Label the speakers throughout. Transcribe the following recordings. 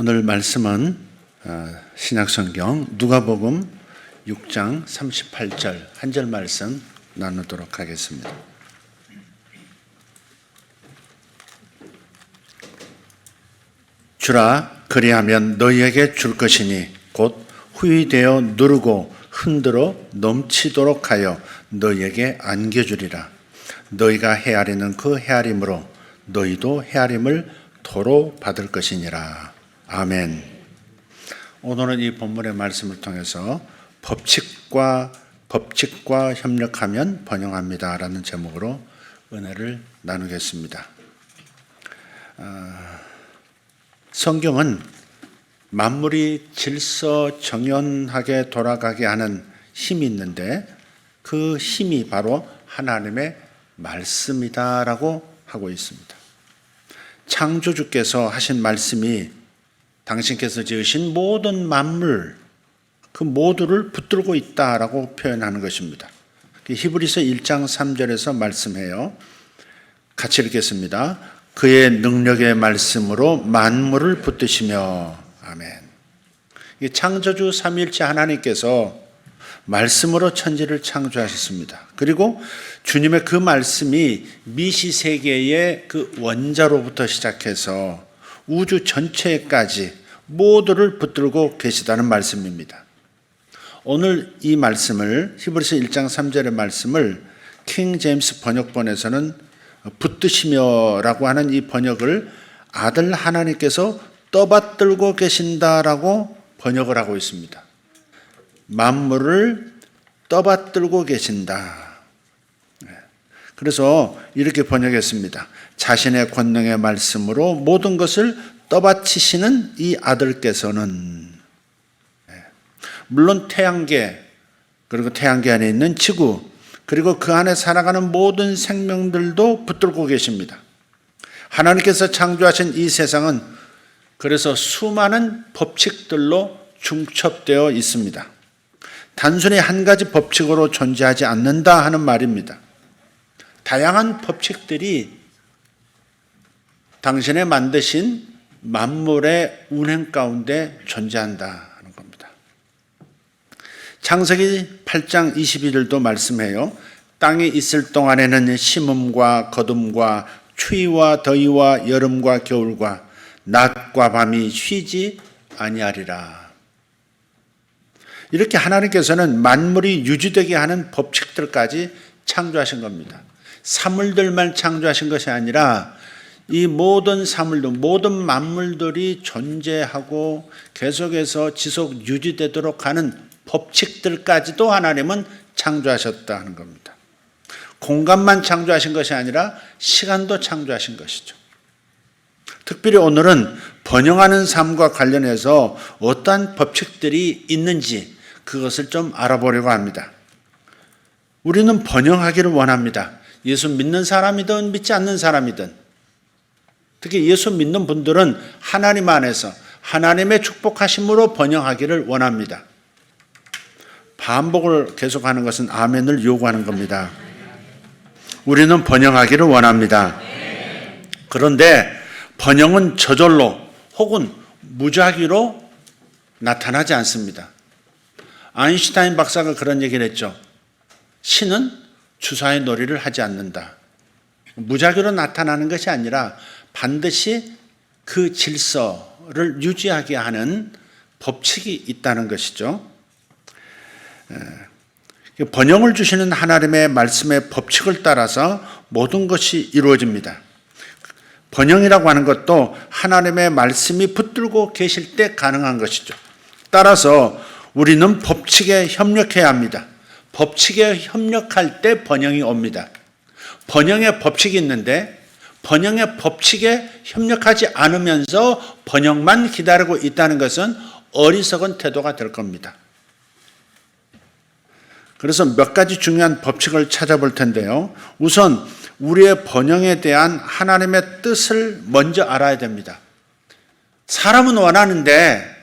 Speaker 1: 오늘 말씀은 신약성경 누가복음 6장 38절 한 절 말씀 나누도록 하겠습니다. 주라 그리하면 너희에게 줄 것이니 곧 후히되어 누르고 흔들어 넘치도록 하여 너희에게 안겨주리라. 너희가 헤아리는 그 헤아림으로 너희도 헤아림을 도로 받을 것이니라. 아멘. 오늘은 이 본문의 말씀을 통해서 법칙과 협력하면 번영합니다 라는 제목으로 은혜를 나누겠습니다. 성경은 만물이 질서정연하게 돌아가게 하는 힘이 있는데 그 힘이 바로 하나님의 말씀이다라고 하고 있습니다. 창조주께서 하신 말씀이 당신께서 지으신 모든 만물 그 모두를 붙들고 있다라고 표현하는 것입니다. 히브리서 1장 3절에서 말씀해요. 같이 읽겠습니다. 그의 능력의 말씀으로 만물을 붙드시며. 아멘. 창조주 삼위일체 하나님께서 말씀으로 천지를 창조하셨습니다. 그리고 주님의 그 말씀이 미시세계의 그 원자로부터 시작해서 우주 전체까지 모두를 붙들고 계시다는 말씀입니다. 오늘 이 말씀을 히브리서 1장 3절의 말씀을 킹 제임스 번역본에서는 붙드시며라고 하는 이 번역을 아들 하나님께서 떠받들고 계신다라고 번역을 하고 있습니다. 만물을 떠받들고 계신다. 그래서 이렇게 번역했습니다. 자신의 권능의 말씀으로 모든 것을 떠받치시는 이 아들께서는 물론 태양계 그리고 태양계 안에 있는 지구 그리고 그 안에 살아가는 모든 생명들도 붙들고 계십니다. 하나님께서 창조하신 이 세상은 그래서 수많은 법칙들로 중첩되어 있습니다. 단순히 한 가지 법칙으로 존재하지 않는다 하는 말입니다. 다양한 법칙들이 당신의 만드신 만물의 운행 가운데 존재한다 하는 겁니다. 창세기 8장 21절도 말씀해요. 땅에 있을 동안에는 심음과 거둠과 추위와 더위와 여름과 겨울과 낮과 밤이 쉬지 아니하리라. 이렇게 하나님께서는 만물이 유지되게 하는 법칙들까지 창조하신 겁니다. 사물들만 창조하신 것이 아니라 이 모든 사물들, 모든 만물들이 존재하고 계속해서 지속 유지되도록 하는 법칙들까지도 하나님은 창조하셨다 하는 겁니다. 공간만 창조하신 것이 아니라 시간도 창조하신 것이죠. 특별히 오늘은 번영하는 삶과 관련해서 어떠한 법칙들이 있는지 그것을 좀 알아보려고 합니다. 우리는 번영하기를 원합니다. 예수 믿는 사람이든 믿지 않는 사람이든 특히 예수 믿는 분들은 하나님 안에서 하나님의 축복하심으로 번영하기를 원합니다. 반복을 계속하는 것은 아멘을 요구하는 겁니다. 우리는 번영하기를 원합니다. 그런데 번영은 저절로 혹은 무작위로 나타나지 않습니다. 아인슈타인 박사가 그런 얘기를 했죠. 신은 주사의 놀이를 하지 않는다. 무작위로 나타나는 것이 아니라 반드시 그 질서를 유지하게 하는 법칙이 있다는 것이죠. 번영을 주시는 하나님의 말씀의 법칙을 따라서 모든 것이 이루어집니다. 번영이라고 하는 것도 하나님의 말씀이 붙들고 계실 때 가능한 것이죠. 따라서 우리는 법칙에 협력해야 합니다. 법칙에 협력할 때 번영이 옵니다. 번영의 법칙이 있는데 번영의 법칙에 협력하지 않으면서 번영만 기다리고 있다는 것은 어리석은 태도가 될 겁니다. 그래서 몇 가지 중요한 법칙을 찾아볼 텐데요. 우선 우리의 번영에 대한 하나님의 뜻을 먼저 알아야 됩니다. 사람은 원하는데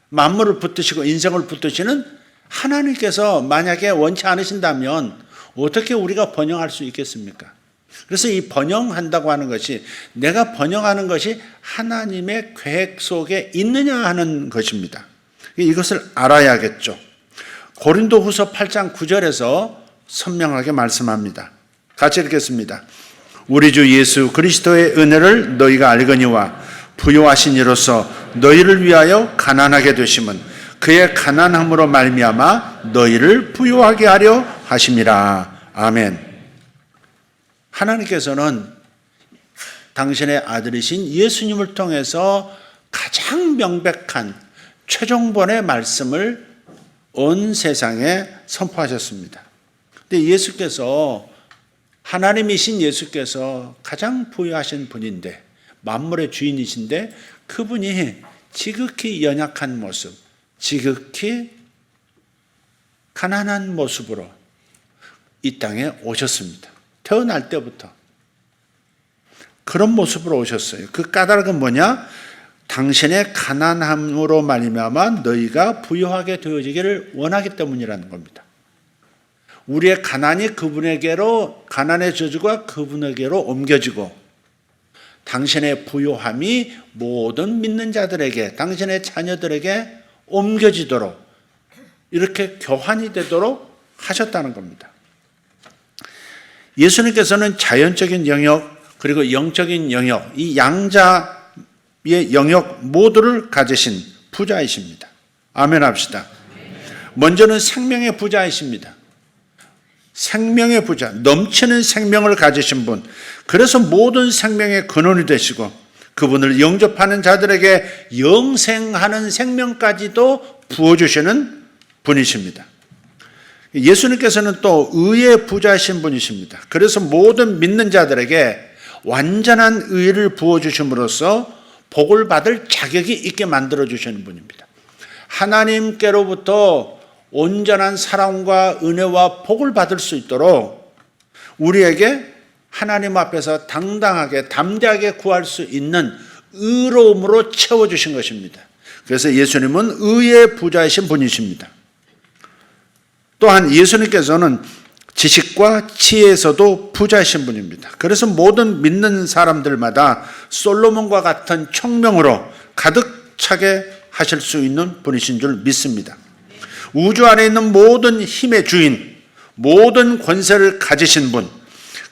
Speaker 1: 만물을 붙드시고 인생을 붙드시는 하나님께서 만약에 원치 않으신다면 어떻게 우리가 번영할 수 있겠습니까? 그래서 이 번영한다고 하는 것이 내가 번영하는 것이 하나님의 계획 속에 있느냐 하는 것입니다. 이것을 알아야겠죠. 고린도후서 8장 9절에서 선명하게 말씀합니다. 같이 읽겠습니다. 우리 주 예수 그리스도의 은혜를 너희가 알거니와 부요하신 이로써 너희를 위하여 가난하게 되심은 그의 가난함으로 말미암아 너희를 부요하게 하려 하심이라. 아멘. 하나님께서는 당신의 아들이신 예수님을 통해서 가장 명백한 최종본의 말씀을 온 세상에 선포하셨습니다. 근데 예수께서 하나님이신 예수께서 가장 부유하신 분인데 만물의 주인이신데 그분이 지극히 연약한 모습, 지극히 가난한 모습으로 이 땅에 오셨습니다. 태어날 때부터 그런 모습으로 오셨어요. 그 까닭은 뭐냐? 당신의 가난함으로 말미암아 너희가 부유하게 되어지기를 원하기 때문이라는 겁니다. 우리의 가난이 그분에게로, 가난의 저주가 그분에게로 옮겨지고 당신의 부요함이 모든 믿는 자들에게, 당신의 자녀들에게 옮겨지도록 이렇게 교환이 되도록 하셨다는 겁니다. 예수님께서는 자연적인 영역 그리고 영적인 영역, 이 양자의 영역 모두를 가지신 부자이십니다. 아멘 합시다. 먼저는 생명의 부자이십니다. 생명의 부자, 넘치는 생명을 가지신 분, 그래서 모든 생명의 근원이 되시고 그분을 영접하는 자들에게 영생하는 생명까지도 부어주시는 분이십니다. 예수님께서는 또 의의 부자이신 분이십니다. 그래서 모든 믿는 자들에게 완전한 의를 부어주심으로써 복을 받을 자격이 있게 만들어주시는 분입니다. 하나님께로부터 온전한 사랑과 은혜와 복을 받을 수 있도록 우리에게 하나님 앞에서 당당하게 담대하게 구할 수 있는 의로움으로 채워주신 것입니다. 그래서 예수님은 의의 부자이신 분이십니다. 또한 예수님께서는 지식과 지혜에서도 부자이신 분입니다. 그래서 모든 믿는 사람들마다 솔로몬과 같은 총명으로 가득 차게 하실 수 있는 분이신 줄 믿습니다. 우주 안에 있는 모든 힘의 주인, 모든 권세를 가지신 분,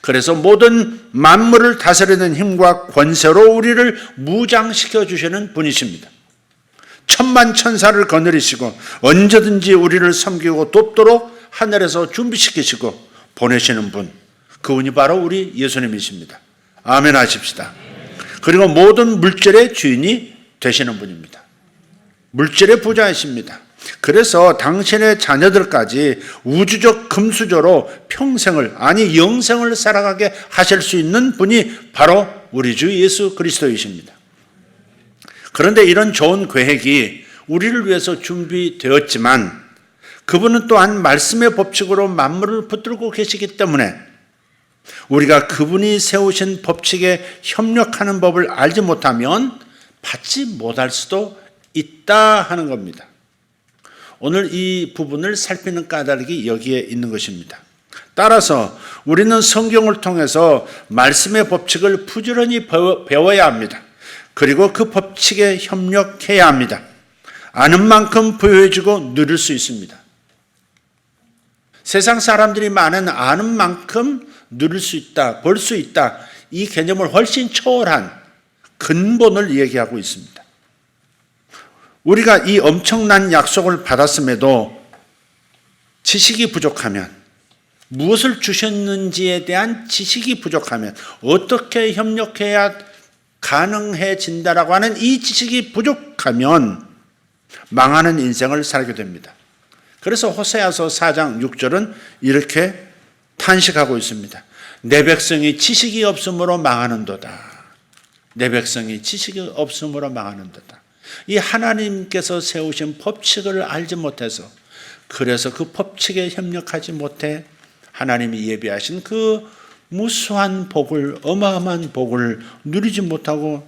Speaker 1: 그래서 모든 만물을 다스리는 힘과 권세로 우리를 무장시켜 주시는 분이십니다. 천만 천사를 거느리시고 언제든지 우리를 섬기고 돕도록 하늘에서 준비시키시고 보내시는 분, 그분이 바로 우리 예수님이십니다. 아멘 하십시다. 그리고 모든 물질의 주인이 되시는 분입니다. 물질의 부자이십니다. 그래서 당신의 자녀들까지 우주적 금수저로 평생을, 아니 영생을 살아가게 하실 수 있는 분이 바로 우리 주 예수 그리스도이십니다. 그런데 이런 좋은 계획이 우리를 위해서 준비되었지만 그분은 또한 말씀의 법칙으로 만물을 붙들고 계시기 때문에 우리가 그분이 세우신 법칙에 협력하는 법을 알지 못하면 받지 못할 수도 있다 하는 겁니다. 오늘 이 부분을 살피는 까닭이 여기에 있는 것입니다. 따라서 우리는 성경을 통해서 말씀의 법칙을 부지런히 배워야 합니다. 그리고 그 법칙에 협력해야 합니다. 아는 만큼 부유해지고 누릴 수 있습니다. 세상 사람들이 많은 아는 만큼 누릴 수 있다, 벌 수 있다, 이 개념을 훨씬 초월한 근본을 얘기하고 있습니다. 우리가 이 엄청난 약속을 받았음에도 지식이 부족하면, 무엇을 주셨는지에 대한 지식이 부족하면, 어떻게 협력해야 가능해진다라고 하는 이 지식이 부족하면 망하는 인생을 살게 됩니다. 그래서 호세아서 4장 6절은 이렇게 탄식하고 있습니다. 내 백성이 지식이 없으므로 망하는도다. 내 백성이 지식이 없으므로 망하는도다. 이 하나님께서 세우신 법칙을 알지 못해서, 그래서 그 법칙에 협력하지 못해 하나님이 예비하신 그 무수한 복을, 어마어마한 복을 누리지 못하고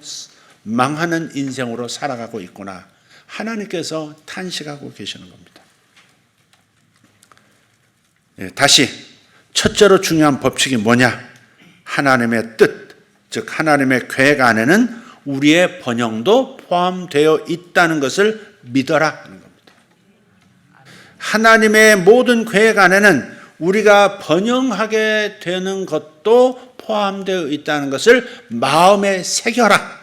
Speaker 1: 망하는 인생으로 살아가고 있구나. 하나님께서 탄식하고 계시는 겁니다. 다시 첫째로 중요한 법칙이 뭐냐? 하나님의 뜻, 즉 하나님의 계획 안에는 우리의 번영도 포함되어 있다는 것을 믿어라 하는 겁니다. 하나님의 모든 계획 안에는 우리가 번영하게 되는 것도 포함되어 있다는 것을 마음에 새겨라.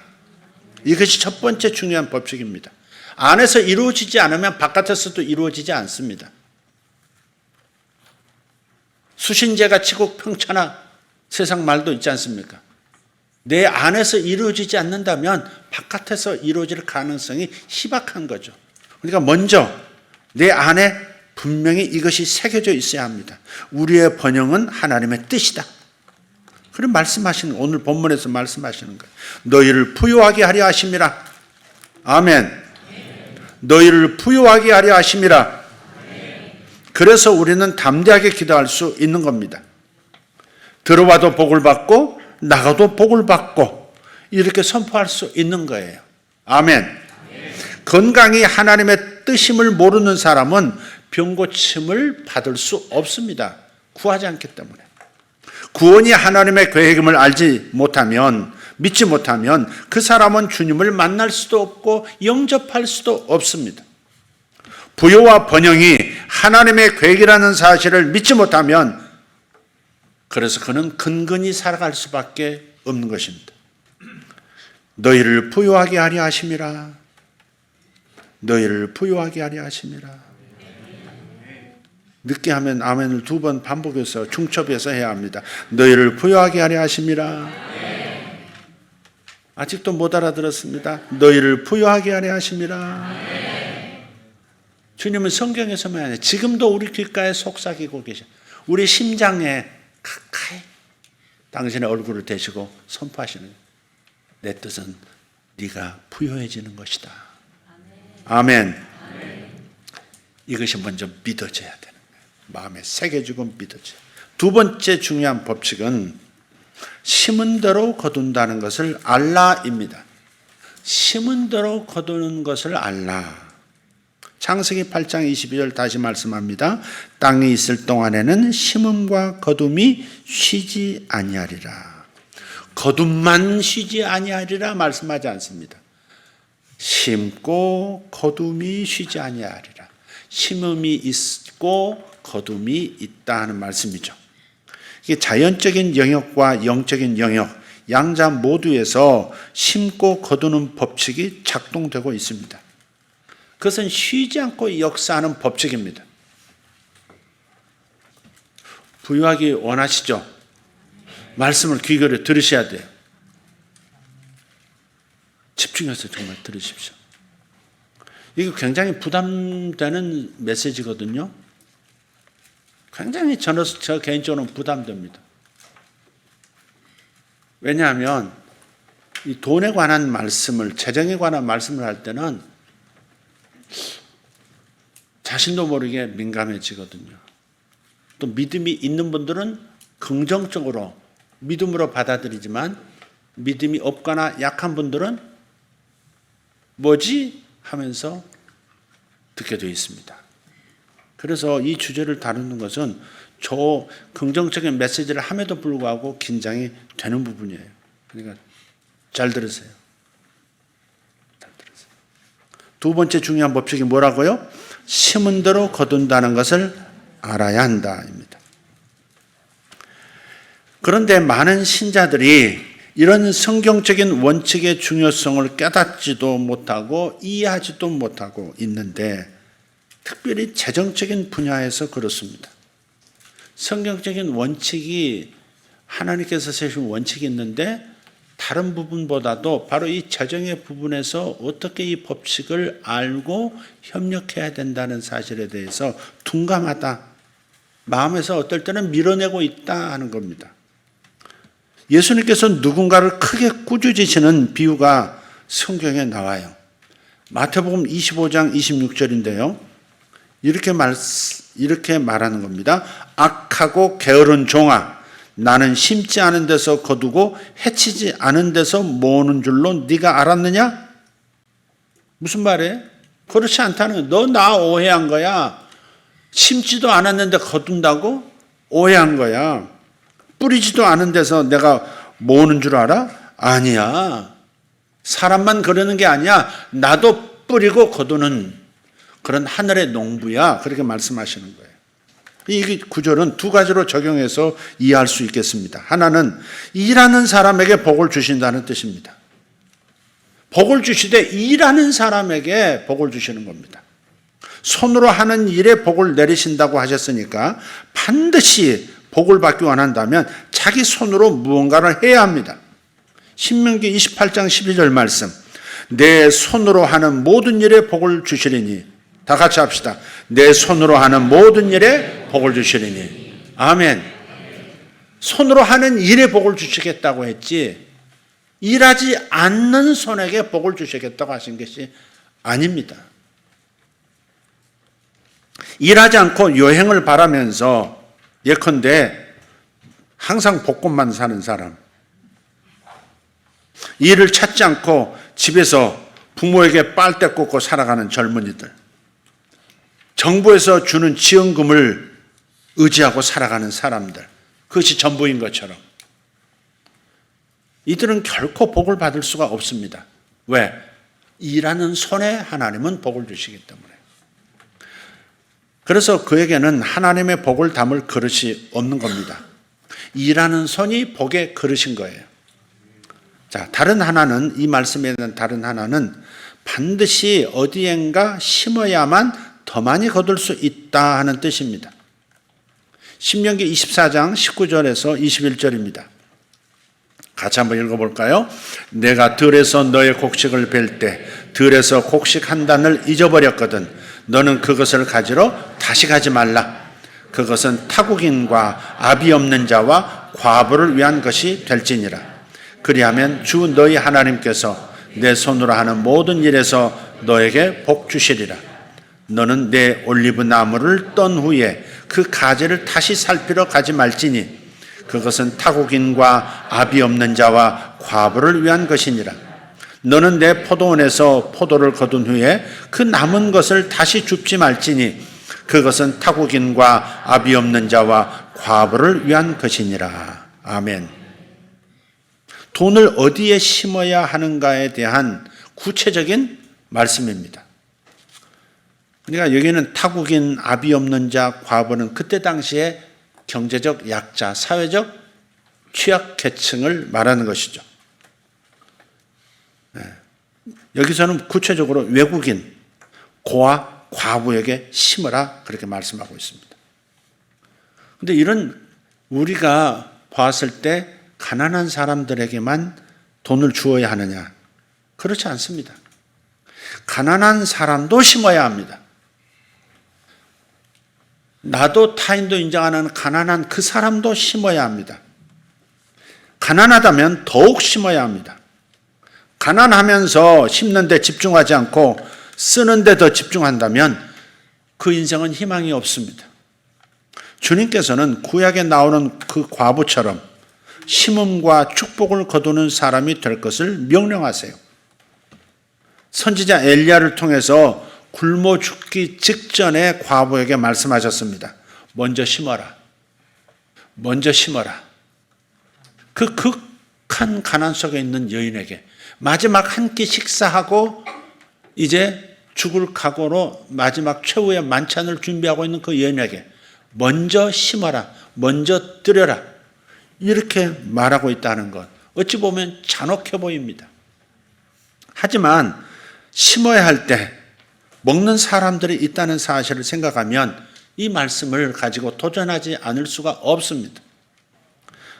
Speaker 1: 이것이 첫 번째 중요한 법칙입니다. 안에서 이루어지지 않으면 바깥에서도 이루어지지 않습니다. 수신제가 치고 평천하 세상 말도 있지 않습니까? 내 안에서 이루어지지 않는다면 바깥에서 이루어질 가능성이 희박한 거죠. 그러니까 먼저 내 안에 분명히 이것이 새겨져 있어야 합니다. 우리의 번영은 하나님의 뜻이다. 그런 말씀하시는, 오늘 본문에서 말씀하시는 거예요. 너희를 부요하게 하려 하심이라. 아멘. 너희를 부요하게 하려 하심이라. 그래서 우리는 담대하게 기도할 수 있는 겁니다. 들어와도 복을 받고 나가도 복을 받고 이렇게 선포할 수 있는 거예요. 아멘. 건강이 하나님의 뜻임을 모르는 사람은 병고침을 받을 수 없습니다. 구하지 않기 때문에. 구원이 하나님의 계획임을 알지 못하면, 믿지 못하면 그 사람은 주님을 만날 수도 없고 영접할 수도 없습니다. 부요와 번영이 하나님의 계획이라는 사실을 믿지 못하면 그래서 그는 근근히 살아갈 수밖에 없는 것입니다. 너희를 부요하게 하려 하심이라. 너희를 부요하게 하려 하심이라. 늦게 하면 아멘을 2번 반복해서 중첩해서 해야 합니다. 너희를 부요하게 하려 하심이라. 아직도 못 알아들었습니다. 너희를 부요하게 하려 하심이라. 주님은 성경에서만 아니라 지금도 우리 귓가에 속삭이고 계셔. 우리 심장에 가까이 당신의 얼굴을 대시고 선포하시는 거예요. 내 뜻은 네가 부요해지는 것이다. 아멘. 이것이 먼저 믿어져야 되는 거예요. 마음에 새겨지고 믿어져요. 두 번째 중요한 법칙은 심은 대로 거둔다는 것을 알라입니다. 심은 대로 거두는 것을 알라. 창세기 8장 22절 다시 말씀합니다. 땅에 있을 동안에는 심음과 거둠이 쉬지 아니하리라. 거둠만 쉬지 아니하리라 말씀하지 않습니다. 심고 거둠이 쉬지 아니하리라. 심음이 있고 거둠이 있다 하는 말씀이죠. 이게 자연적인 영역과 영적인 영역, 양자 모두에서 심고 거두는 법칙이 작동되고 있습니다. 그것은 쉬지 않고 역사하는 법칙입니다. 부유하기 원하시죠? 말씀을 귀 기울여 들으셔야 돼요. 집중해서 정말 들으십시오. 이거 굉장히 부담되는 메시지거든요. 굉장히 저 개인적으로는 부담됩니다. 왜냐하면 이 돈에 관한 말씀을, 재정에 관한 말씀을 할 때는 자신도 모르게 민감해지거든요. 또 믿음이 있는 분들은 긍정적으로 믿음으로 받아들이지만 믿음이 없거나 약한 분들은 뭐지? 하면서 듣게 되어 있습니다. 그래서 이 주제를 다루는 것은 저 긍정적인 메시지를 함에도 불구하고 긴장이 되는 부분이에요. 그러니까 잘 들으세요. 잘 들으세요. 두 번째 중요한 법칙이 뭐라고요? 심은 대로 거둔다는 것을 알아야 한다입니다. 그런데 많은 신자들이 이런 성경적인 원칙의 중요성을 깨닫지도 못하고 이해하지도 못하고 있는데 특별히 재정적인 분야에서 그렇습니다. 성경적인 원칙이 하나님께서 세우신 원칙이 있는데 다른 부분보다도 바로 이 재정의 부분에서 어떻게 이 법칙을 알고 협력해야 된다는 사실에 대해서 둔감하다. 마음에서 어떨 때는 밀어내고 있다 하는 겁니다. 예수님께서 누군가를 크게 꾸짖으시는 비유가 성경에 나와요. 마태복음 25장 26절인데요. 이렇게 말하는 겁니다. 악하고 게으른 종아, 나는 심지 않은 데서 거두고 해치지 않은 데서 모으는 줄로 네가 알았느냐? 무슨 말이에요? 그렇지 않다는 거야. 너 나 오해한 거야. 심지도 않았는데 거둔다고? 오해한 거야. 뿌리지도 않은 데서 내가 모으는 줄 알아? 아니야. 사람만 그러는 게 아니야. 나도 뿌리고 거두는 그런 하늘의 농부야. 그렇게 말씀하시는 거예요. 이 구절은 두 가지로 적용해서 이해할 수 있겠습니다. 하나는 일하는 사람에게 복을 주신다는 뜻입니다. 복을 주시되 일하는 사람에게 복을 주시는 겁니다. 손으로 하는 일에 복을 내리신다고 하셨으니까 반드시 복을 받기 원한다면 자기 손으로 무언가를 해야 합니다. 신명기 28장 12절 말씀. 내 손으로 하는 모든 일에 복을 주시리니. 다 같이 합시다. 내 손으로 하는 모든 일에 복을 주시리니. 아멘. 손으로 하는 일에 복을 주시겠다고 했지 일하지 않는 손에게 복을 주시겠다고 하신 것이 아닙니다. 일하지 않고 여행을 바라면서 예컨대 항상 복권만 사는 사람, 일을 찾지 않고 집에서 부모에게 빨대 꽂고 살아가는 젊은이들, 정부에서 주는 지원금을 의지하고 살아가는 사람들, 그것이 전부인 것처럼 이들은 결코 복을 받을 수가 없습니다. 왜? 일하는 손에 하나님은 복을 주시기 때문에. 그래서 그에게는 하나님의 복을 담을 그릇이 없는 겁니다. 일하는 손이 복의 그릇인 거예요. 자, 다른 하나는, 이 말씀에 대한 다른 하나는 반드시 어디엔가 심어야만 더 많이 거둘 수 있다 하는 뜻입니다. 신명기 24장 19절에서 21절입니다. 같이 한번 읽어볼까요? 내가 들에서 너의 곡식을 벨 때 들에서 곡식 한 단을 잊어버렸거든 너는 그것을 가지러 다시 가지 말라. 그것은 타국인과 아비 없는 자와 과부를 위한 것이 될지니라. 그리하면 주 너희 하나님께서 내 손으로 하는 모든 일에서 너에게 복 주시리라. 너는 내 올리브 나무를 떤 후에 그 가지를 다시 살피러 가지 말지니 그것은 타국인과 아비 없는 자와 과부를 위한 것이니라. 너는 내 포도원에서 포도를 거둔 후에 그 남은 것을 다시 줍지 말지니 그것은 타국인과 아비 없는 자와 과부를 위한 것이니라. 아멘. 돈을 어디에 심어야 하는가에 대한 구체적인 말씀입니다. 그러니까 여기는 타국인, 아비 없는 자, 과부는 그때 당시에 경제적 약자, 사회적 취약계층을 말하는 것이죠. 여기서는 구체적으로 외국인, 고아, 과부에게 심으라 그렇게 말씀하고 있습니다. 그런데 이런 우리가 봤을 때 가난한 사람들에게만 돈을 주어야 하느냐? 그렇지 않습니다. 가난한 사람도 심어야 합니다. 나도 타인도 인정 안 하는 가난한 그 사람도 심어야 합니다. 가난하다면 더욱 심어야 합니다. 가난하면서 심는 데 집중하지 않고 쓰는 데 더 집중한다면 그 인생은 희망이 없습니다. 주님께서는 구약에 나오는 그 과부처럼 심음과 축복을 거두는 사람이 될 것을 명령하세요. 선지자 엘리야를 통해서 굶어 죽기 직전에 과부에게 말씀하셨습니다. 먼저 심어라. 먼저 심어라. 그 극한 가난 속에 있는 여인에게 마지막 한 끼 식사하고 이제 죽을 각오로 마지막 최후의 만찬을 준비하고 있는 그 여인에게 먼저 심어라. 먼저 들여라. 이렇게 말하고 있다는 것. 어찌 보면 잔혹해 보입니다. 하지만 심어야 할 때 먹는 사람들이 있다는 사실을 생각하면 이 말씀을 가지고 도전하지 않을 수가 없습니다.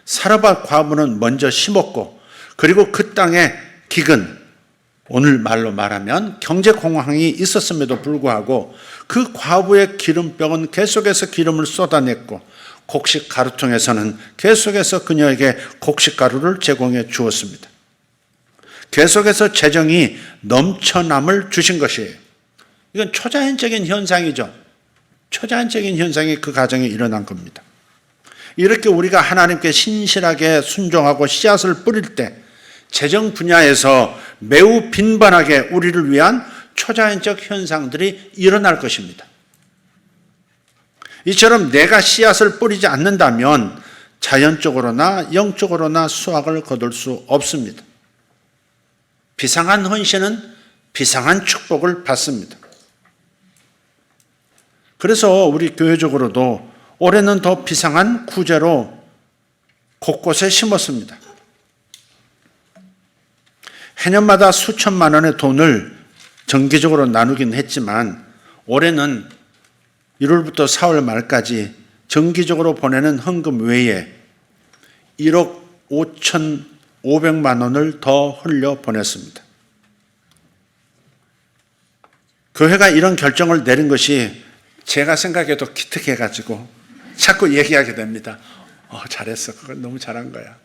Speaker 1: 사르밧 과부는 먼저 심었고 그리고 그 땅에 기근, 오늘 말로 말하면 경제 공황이 있었음에도 불구하고 그 과부의 기름병은 계속해서 기름을 쏟아냈고 곡식 가루통에서는 계속해서 그녀에게 곡식 가루를 제공해 주었습니다. 계속해서 재정이 넘쳐남을 주신 것이에요. 이건 초자연적인 현상이죠. 초자연적인 현상이 그 가정에 일어난 겁니다. 이렇게 우리가 하나님께 신실하게 순종하고 씨앗을 뿌릴 때 재정 분야에서 매우 빈번하게 우리를 위한 초자연적 현상들이 일어날 것입니다. 이처럼 내가 씨앗을 뿌리지 않는다면 자연적으로나 영적으로나 수확을 거둘 수 없습니다. 비상한 헌신은 비상한 축복을 받습니다. 그래서 우리 교회적으로도 올해는 더 비상한 구제로 곳곳에 심었습니다. 해년마다 수천만 원의 돈을 정기적으로 나누긴 했지만 올해는 1월부터 4월 말까지 정기적으로 보내는 헌금 외에 1억 5,500만 원을 더 흘려 보냈습니다. 교회가 이런 결정을 내린 것이 제가 생각해도 기특해가지고 자꾸 얘기하게 됩니다. 잘했어. 그건 너무 잘한 거야.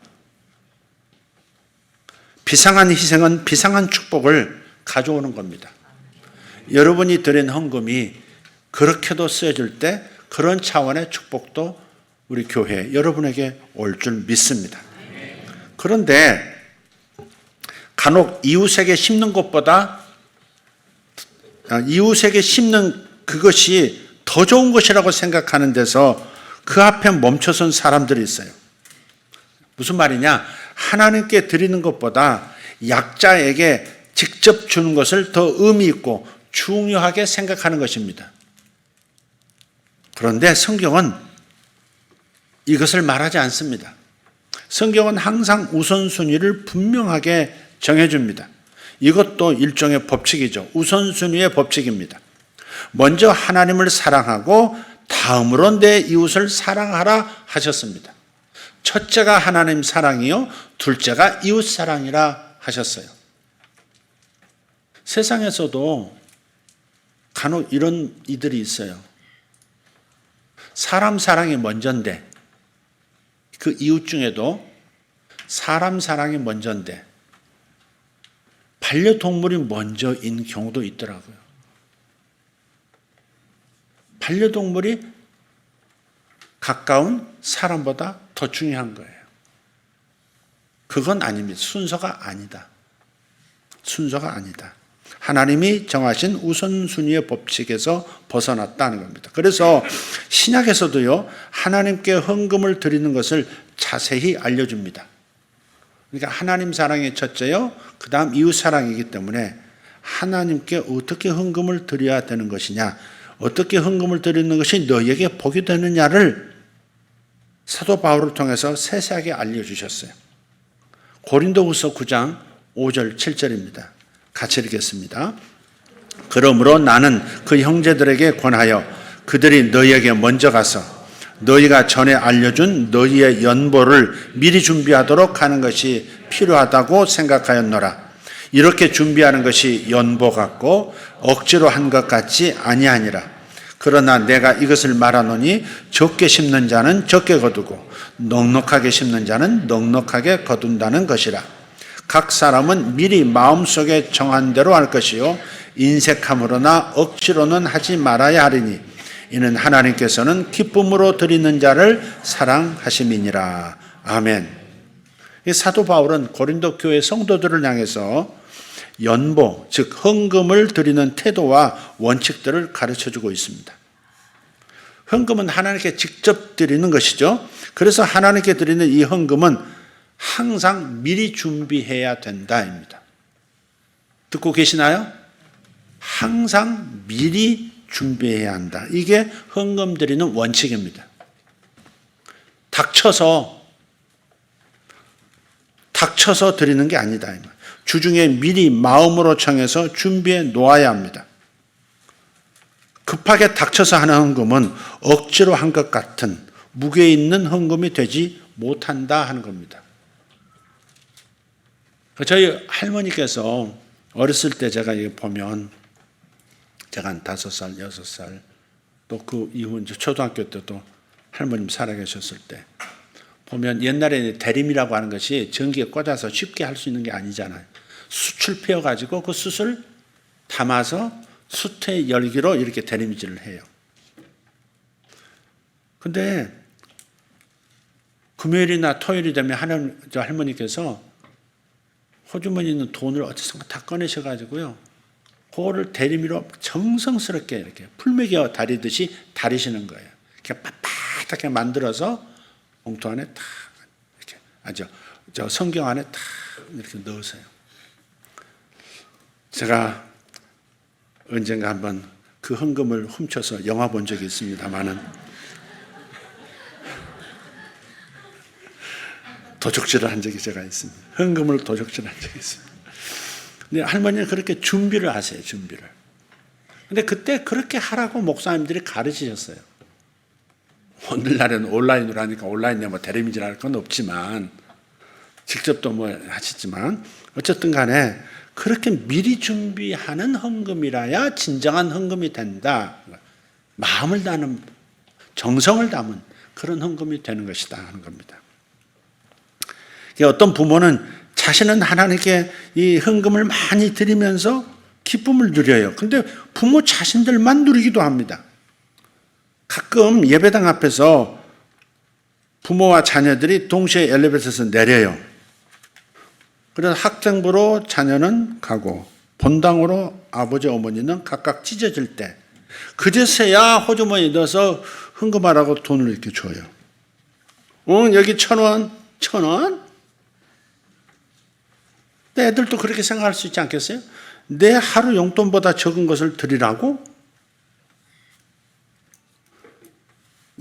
Speaker 1: 비상한 희생은 비상한 축복을 가져오는 겁니다. 여러분이 드린 헌금이 그렇게도 쓰여질 때 그런 차원의 축복도 우리 교회 여러분에게 올 줄 믿습니다. 그런데 간혹 이웃에게 심는 것보다 이웃에게 심는 그것이 더 좋은 것이라고 생각하는 데서 그 앞에 멈춰선 사람들이 있어요. 무슨 말이냐? 하나님께 드리는 것보다 약자에게 직접 주는 것을 더 의미 있고 중요하게 생각하는 것입니다. 그런데 성경은 이것을 말하지 않습니다. 성경은 항상 우선순위를 분명하게 정해줍니다. 이것도 일종의 법칙이죠. 우선순위의 법칙입니다. 먼저 하나님을 사랑하고 다음으로 내 이웃을 사랑하라 하셨습니다. 첫째가 하나님 사랑이요 둘째가 이웃 사랑이라 하셨어요. 세상에서도 간혹 이런 이들이 있어요. 사람 사랑이 먼저인데 그 이웃 중에도 사람 사랑이 먼저인데 반려동물이 먼저인 경우도 있더라고요. 반려동물이 가까운 사람보다 더 중요한 거예요. 그건 아닙니다. 순서가 아니다. 순서가 아니다. 하나님이 정하신 우선순위의 법칙에서 벗어났다는 겁니다. 그래서 신약에서도요, 하나님께 헌금을 드리는 것을 자세히 알려줍니다. 그러니까 하나님 사랑이 첫째요, 그 다음 이웃 사랑이기 때문에 하나님께 어떻게 헌금을 드려야 되는 것이냐, 어떻게 헌금을 드리는 것이 너희에게 복이 되느냐를 사도 바울을 통해서 세세하게 알려주셨어요. 고린도후서 9장 5절 7절입니다. 같이 읽겠습니다. 그러므로 나는 그 형제들에게 권하여 그들이 너희에게 먼저 가서 너희가 전에 알려준 너희의 연보를 미리 준비하도록 하는 것이 필요하다고 생각하였노라. 이렇게 준비하는 것이 연보 같고 억지로 한 것 같지 아니하니라. 그러나 내가 이것을 말하노니 적게 심는 자는 적게 거두고 넉넉하게 심는 자는 넉넉하게 거둔다는 것이라. 각 사람은 미리 마음속에 정한 대로 할 것이요 인색함으로나 억지로는 하지 말아야 하리니 이는 하나님께서는 기쁨으로 드리는 자를 사랑하심이니라. 아멘. 사도 바울은 고린도 교회 성도들을 향해서 연보, 즉 헌금을 드리는 태도와 원칙들을 가르쳐주고 있습니다. 헌금은 하나님께 직접 드리는 것이죠. 그래서 하나님께 드리는 이 헌금은 항상 미리 준비해야 된다입니다. 듣고 계시나요? 항상 미리 준비해야 한다. 이게 헌금 드리는 원칙입니다. 닥쳐서 드리는 게 아니다. 주중에 미리 마음으로 정해서 준비해 놓아야 합니다. 급하게 닥쳐서 하는 헌금은 억지로 한 것 같은 무게 있는 헌금이 되지 못한다 하는 겁니다. 저희 할머니께서 어렸을 때 제가 보면 제가 한 5살, 6살 또 그 이후 이제 초등학교 때도 할머님 살아계셨을 때 보면 옛날에 대림이라고 하는 것이 전기에 꽂아서 쉽게 할 수 있는 게 아니잖아요. 숯을 피워가지고 그 숯을 담아서 숯의 열기로 이렇게 대림질을 해요. 근데 금요일이나 토요일이 되면 할머니께서 호주머니에 있는 돈을 어디선가 다 꺼내셔가지고요. 그거를 대리미로 정성스럽게 이렇게 풀메겨 다리듯이 다리시는 거예요. 이렇게 빳빳하게 만들어서 봉투 안에 탁 이렇게 저 성경 안에 탁 이렇게 넣으세요. 제가 언젠가 한번 그 헌금을 훔쳐서 영화 본 적이 있습니다만은 도적질을 한 적이 제가 있습니다. 헌금을 도적질한 적이 있습니다. 근데 할머니는 그렇게 준비를 하세요. 준비를. 근데 그때 그렇게 하라고 목사님들이 가르치셨어요. 오늘날은 온라인으로 하니까 온라인에 뭐 대리민질 할 건 없지만 직접 또 뭐 하시지만 어쨌든 간에 그렇게 미리 준비하는 헌금이라야 진정한 헌금이 된다. 마음을 담은, 정성을 담은 그런 헌금이 되는 것이다 하는 겁니다. 어떤 부모는 자신은 하나님께 이 헌금을 많이 드리면서 기쁨을 누려요. 근데 부모 자신들만 누리기도 합니다. 가끔 예배당 앞에서 부모와 자녀들이 동시에 엘리베이터에서 내려요. 그래서 학생부로 자녀는 가고 본당으로 아버지 어머니는 각각 찢어질 때 그제서야 호주머니에 넣어서 헌금하라고 돈을 이렇게 줘요. 여기 1,000원, 1,000원? 근데 애들도 그렇게 생각할 수 있지 않겠어요? 내 하루 용돈보다 적은 것을 드리라고?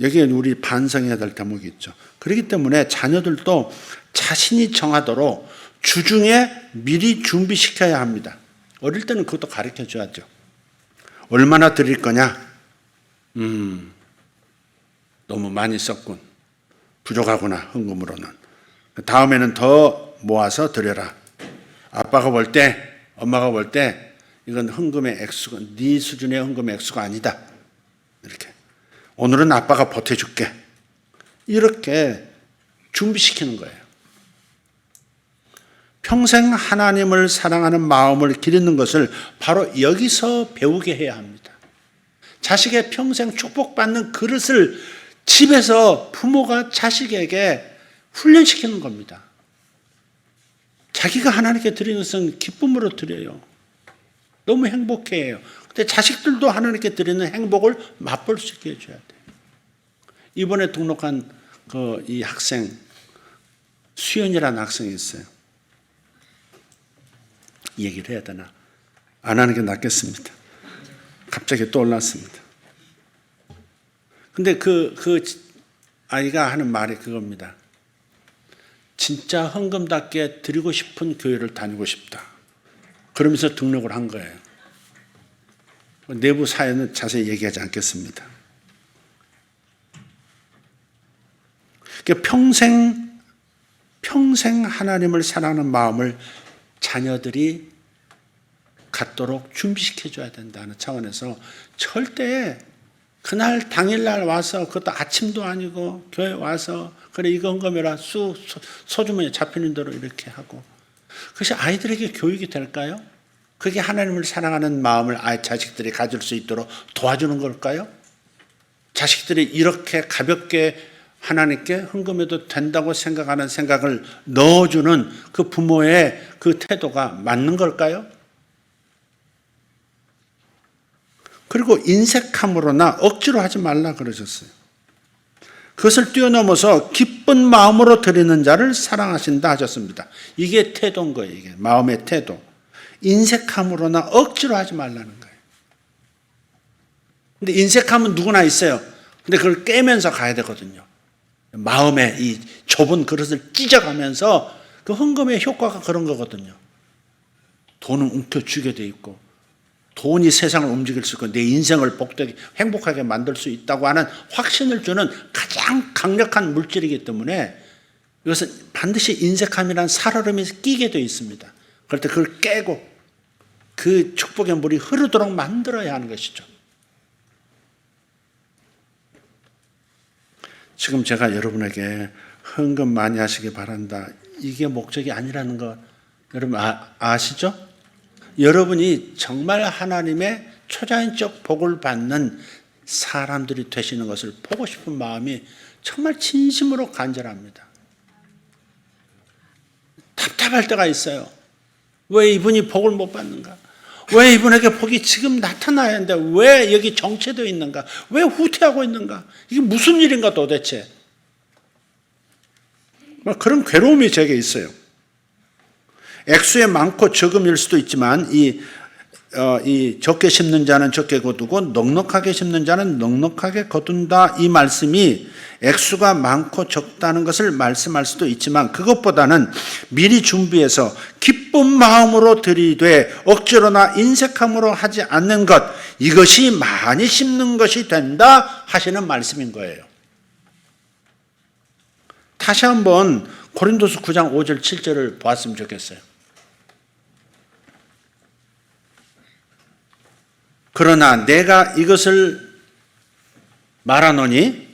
Speaker 1: 여기에 우리 반성해야 될 대목이 있죠. 그렇기 때문에 자녀들도 자신이 정하도록 주중에 미리 준비시켜야 합니다. 어릴 때는 그것도 가르쳐 줘야죠. 얼마나 드릴 거냐? 너무 많이 썼군. 부족하구나, 헌금으로는. 다음에는 더 모아서 드려라. 아빠가 볼 때, 엄마가 볼 때 이건 헌금의 액수가 네 수준의 헌금의 액수가 아니다. 이렇게. 오늘은 아빠가 보태줄게. 이렇게 준비시키는 거예요. 평생 하나님을 사랑하는 마음을 기르는 것을 바로 여기서 배우게 해야 합니다. 자식의 평생 축복받는 그릇을 집에서 부모가 자식에게 훈련시키는 겁니다. 자기가 하나님께 드리는 것은 기쁨으로 드려요. 너무 행복해해요. 근데 자식들도 하나님께 드리는 행복을 맛볼 수 있게 해줘야 돼요. 이번에 등록한 이 학생, 수연이라는 학생이 있어요. 얘기를 해야 되나? 안 하는 게 낫겠습니다. 갑자기 떠올랐습니다. 근데 그 아이가 하는 말이 그겁니다. 진짜 헌금답게 드리고 싶은 교회를 다니고 싶다. 그러면서 등록을 한 거예요. 내부 사연은 자세히 얘기하지 않겠습니다. 그러니까 평생 하나님을 사랑하는 마음을 자녀들이 갖도록 준비시켜줘야 된다는 차원에서 절대 그날 당일날 와서 그것도 아침도 아니고 교회 와서 그래 이거 헌금해라 소주머니에 잡히는 대로 이렇게 하고 그것이 아이들에게 교육이 될까요? 그게 하나님을 사랑하는 마음을 자식들이 가질 수 있도록 도와주는 걸까요? 자식들이 이렇게 가볍게 하나님께 헌금해도 된다고 생각하는 생각을 넣어주는 그 부모의 그 태도가 맞는 걸까요? 그리고 인색함으로나 억지로 하지 말라 그러셨어요. 그것을 뛰어넘어서 기쁜 마음으로 드리는 자를 사랑하신다 하셨습니다. 이게 태도인 거예요. 이게 마음의 태도. 인색함으로나 억지로 하지 말라는 거예요. 근데 인색함은 누구나 있어요. 근데 그걸 깨면서 가야 되거든요. 마음의 이 좁은 그릇을 찢어가면서 그 헌금의 효과가 그런 거거든요. 돈은 움켜쥐게 돼 있고 돈이 세상을 움직일 수 있고 내 인생을 복되게 행복하게 만들 수 있다고 하는 확신을 주는 가장 강력한 물질이기 때문에 이것은 반드시 인색함이라는 살얼음이 끼게 되어 있습니다. 그럴 때 그걸 깨고 그 축복의 물이 흐르도록 만들어야 하는 것이죠. 지금 제가 여러분에게 헌금 많이 하시기 바란다. 이게 목적이 아니라는 거 여러분 아시죠? 여러분이 정말 하나님의 초자연적 복을 받는 사람들이 되시는 것을 보고 싶은 마음이 정말 진심으로 간절합니다. 답답할 때가 있어요. 왜 이분이 복을 못 받는가? 왜 이분에게 복이 지금 나타나야 하는데 왜 여기 정체되어 있는가? 왜 후퇴하고 있는가? 이게 무슨 일인가 도대체? 뭐 그런 괴로움이 제게 있어요. 액수에 많고 적음일 수도 있지만 이 적게 심는 자는 적게 거두고 넉넉하게 심는 자는 넉넉하게 거둔다, 이 말씀이 액수가 많고 적다는 것을 말씀할 수도 있지만 그것보다는 미리 준비해서 기쁜 마음으로 드리되 억지로나 인색함으로 하지 않는 것, 이것이 많이 심는 것이 된다 하시는 말씀인 거예요. 다시 한번 고린도서 9장 5절 7절을 보았으면 좋겠어요. 그러나 내가 이것을 말하노니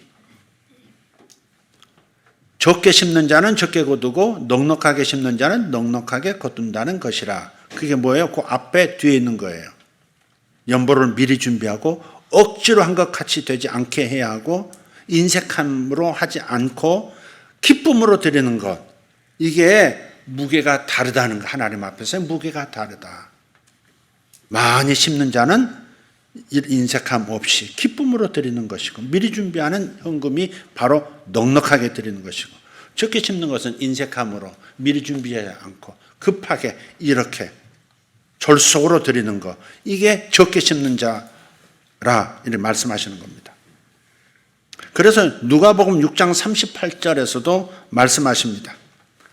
Speaker 1: 적게 심는 자는 적게 거두고 넉넉하게 심는 자는 넉넉하게 거둔다는 것이라. 그게 뭐예요? 그 앞에 뒤에 있는 거예요. 연보를 미리 준비하고 억지로 한 것 같이 되지 않게 해야 하고 인색함으로 하지 않고 기쁨으로 드리는 것. 이게 무게가 다르다는 거. 하나님 앞에서의 무게가 다르다. 많이 심는 자는 인색함 없이 기쁨으로 드리는 것이고 미리 준비하는 헌금이 바로 넉넉하게 드리는 것이고 적게 심는 것은 인색함으로 미리 준비하지 않고 급하게 이렇게 졸속으로 드리는 것, 이게 적게 심는 자라 이렇게 말씀하시는 겁니다. 그래서 누가복음 6장 38절에서도 말씀하십니다.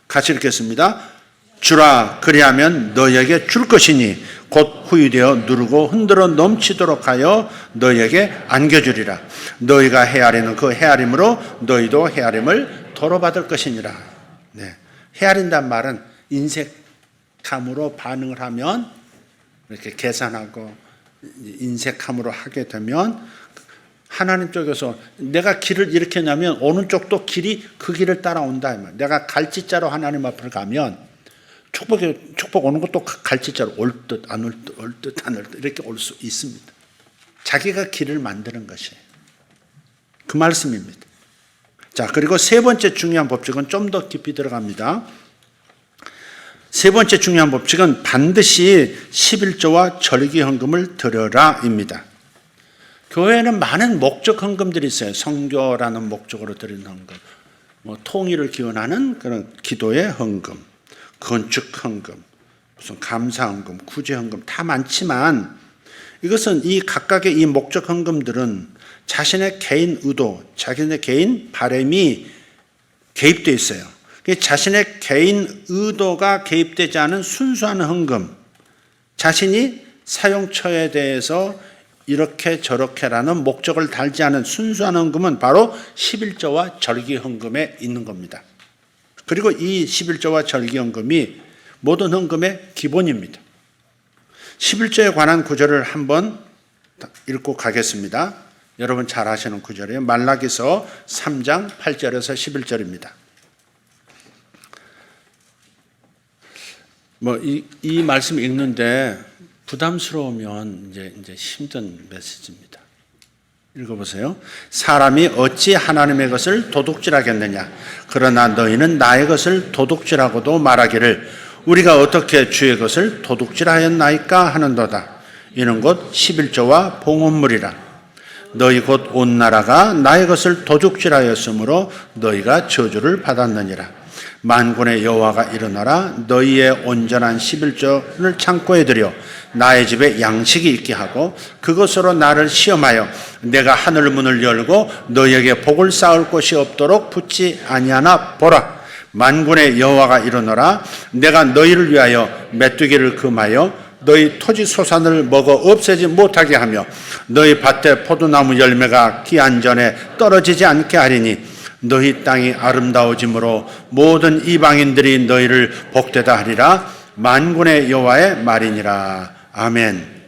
Speaker 1: 같이 읽겠습니다. 주라, 그리하면 너희에게 줄 것이니 곧 후유되어 누르고 흔들어 넘치도록 하여 너희에게 안겨주리라. 너희가 헤아리는 그 헤아림으로 너희도 헤아림을 도로받을 것이니라. 네. 헤아린다는 말은 인색함으로 반응을 하면, 이렇게 계산하고 인색함으로 하게 되면 하나님 쪽에서 내가 길을 이렇게 하냐면 오는 쪽도 길이 그 길을 따라온다. 내가 갈지자로 하나님 앞을 가면 축복 오는 것도 갈지자로 올 듯 안 올 듯 올 듯 안 올 듯 이렇게 올 수 있습니다. 자기가 길을 만드는 것이에요. 그 말씀입니다. 자, 그리고 세 번째 중요한 법칙은 좀 더 깊이 들어갑니다. 세 번째 중요한 법칙은 반드시 11조와 절기헌금을 드려라입니다. 교회에는 많은 목적 헌금들이 있어요. 선교라는 목적으로 드리는 헌금, 통일을 기원하는 그런 기도의 헌금, 건축 헌금, 무슨 감사 헌금, 구제 헌금 다 많지만 이것은 이 각각의 이 목적 헌금들은 자신의 개인 의도, 자신의 개인 바람이 개입되어 있어요. 자신의 개인 의도가 개입되지 않은 순수한 헌금, 자신이 사용처에 대해서 이렇게 저렇게라는 목적을 달지 않은 순수한 헌금은 바로 11조와 절기 헌금에 있는 겁니다. 그리고 이 11조와 절기 헌금이 모든 헌금의 기본입니다. 11조에 관한 구절을 한번 읽고 가겠습니다. 여러분 잘 아시는 구절이에요. 말라기서 3장 8절에서 11절입니다. 이 말씀 읽는데 부담스러우면 이제 힘든 메시지입니다. 읽어보세요. 사람이 어찌 하나님의 것을 도둑질하겠느냐? 그러나 너희는 나의 것을 도둑질하고도 말하기를 우리가 어떻게 주의 것을 도둑질하였나이까 하는도다. 이는 곧 11조와 봉헌물이라. 너희 곧 온 나라가 나의 것을 도둑질하였으므로 너희가 저주를 받았느니라. 만군의 여호와가 일어나라. 너희의 온전한 11조를 창고에 들여 나의 집에 양식이 있게 하고 그것으로 나를 시험하여 내가 하늘 문을 열고 너희에게 복을 쌓을 곳이 없도록 붙지 아니하나 보라. 만군의 여호와가 일어나라. 내가 너희를 위하여 메뚜기를 금하여 너희 토지 소산을 먹어 없애지 못하게 하며 너희 밭에 포도나무 열매가 기한 전에 떨어지지 않게 하리니 너희 땅이 아름다워짐으로 모든 이방인들이 너희를 복되다 하리라. 만군의 여호와의 말이니라. 아멘.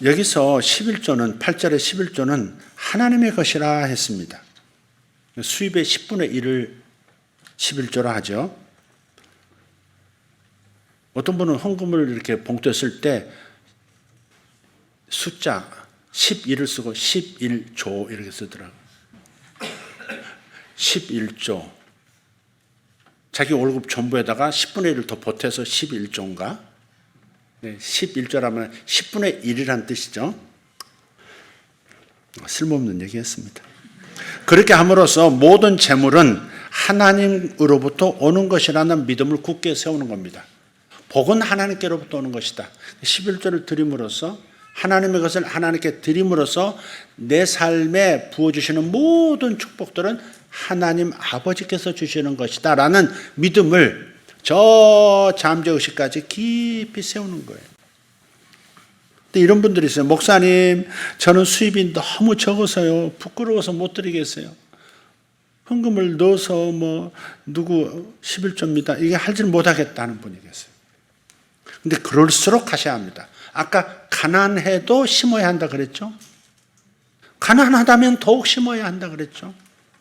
Speaker 1: 여기서 11조는 8절의 11조는 하나님의 것이라 했습니다. 수입의 10분의 1을 11조라 하죠. 어떤 분은 헌금을 이렇게 봉투에 쓸 때 숫자 11을 쓰고 11조 이렇게 쓰더라고요. 11조. 자기 월급 전부에다가 10분의 1을 더 보태서 11조인가? 네, 11조라면 10분의 1이란 뜻이죠. 쓸모없는 얘기했습니다. 그렇게 함으로써 모든 재물은 하나님으로부터 오는 것이라는 믿음을 굳게 세우는 겁니다. 복은 하나님께로부터 오는 것이다. 11조를 드림으로써 하나님의 것을 하나님께 드림으로써 내 삶에 부어주시는 모든 축복들은 하나님 아버지께서 주시는 것이다 라는 믿음을 저 잠재의식까지 깊이 세우는 거예요. 근데 이런 분들이 있어요. 목사님, 저는 수입이 너무 적어서요, 부끄러워서 못 드리겠어요. 헌금을 넣어서 누구 11조입니다. 이게 하질 못하겠다는 분이 계세요. 근데 그럴수록 하셔야 합니다. 아까 가난해도 심어야 한다 그랬죠? 가난하다면 더욱 심어야 한다 그랬죠?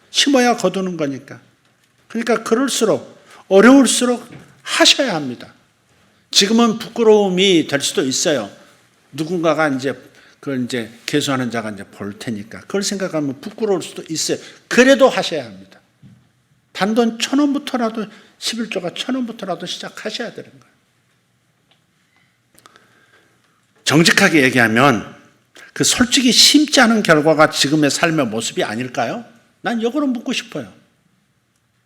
Speaker 1: 심어야 거두는 거니까. 그러니까 그럴수록 어려울수록 하셔야 합니다. 지금은 부끄러움이 될 수도 있어요. 누군가가 그걸 계수하는 자가 볼 테니까. 그걸 생각하면 부끄러울 수도 있어요. 그래도 하셔야 합니다. 단돈 1,000원부터라도 11조가 1,000원부터라도 시작하셔야 되는 거예요. 정직하게 얘기하면 그 솔직히 심지 않은 결과가 지금의 삶의 모습이 아닐까요? 난 역으로 묻고 싶어요.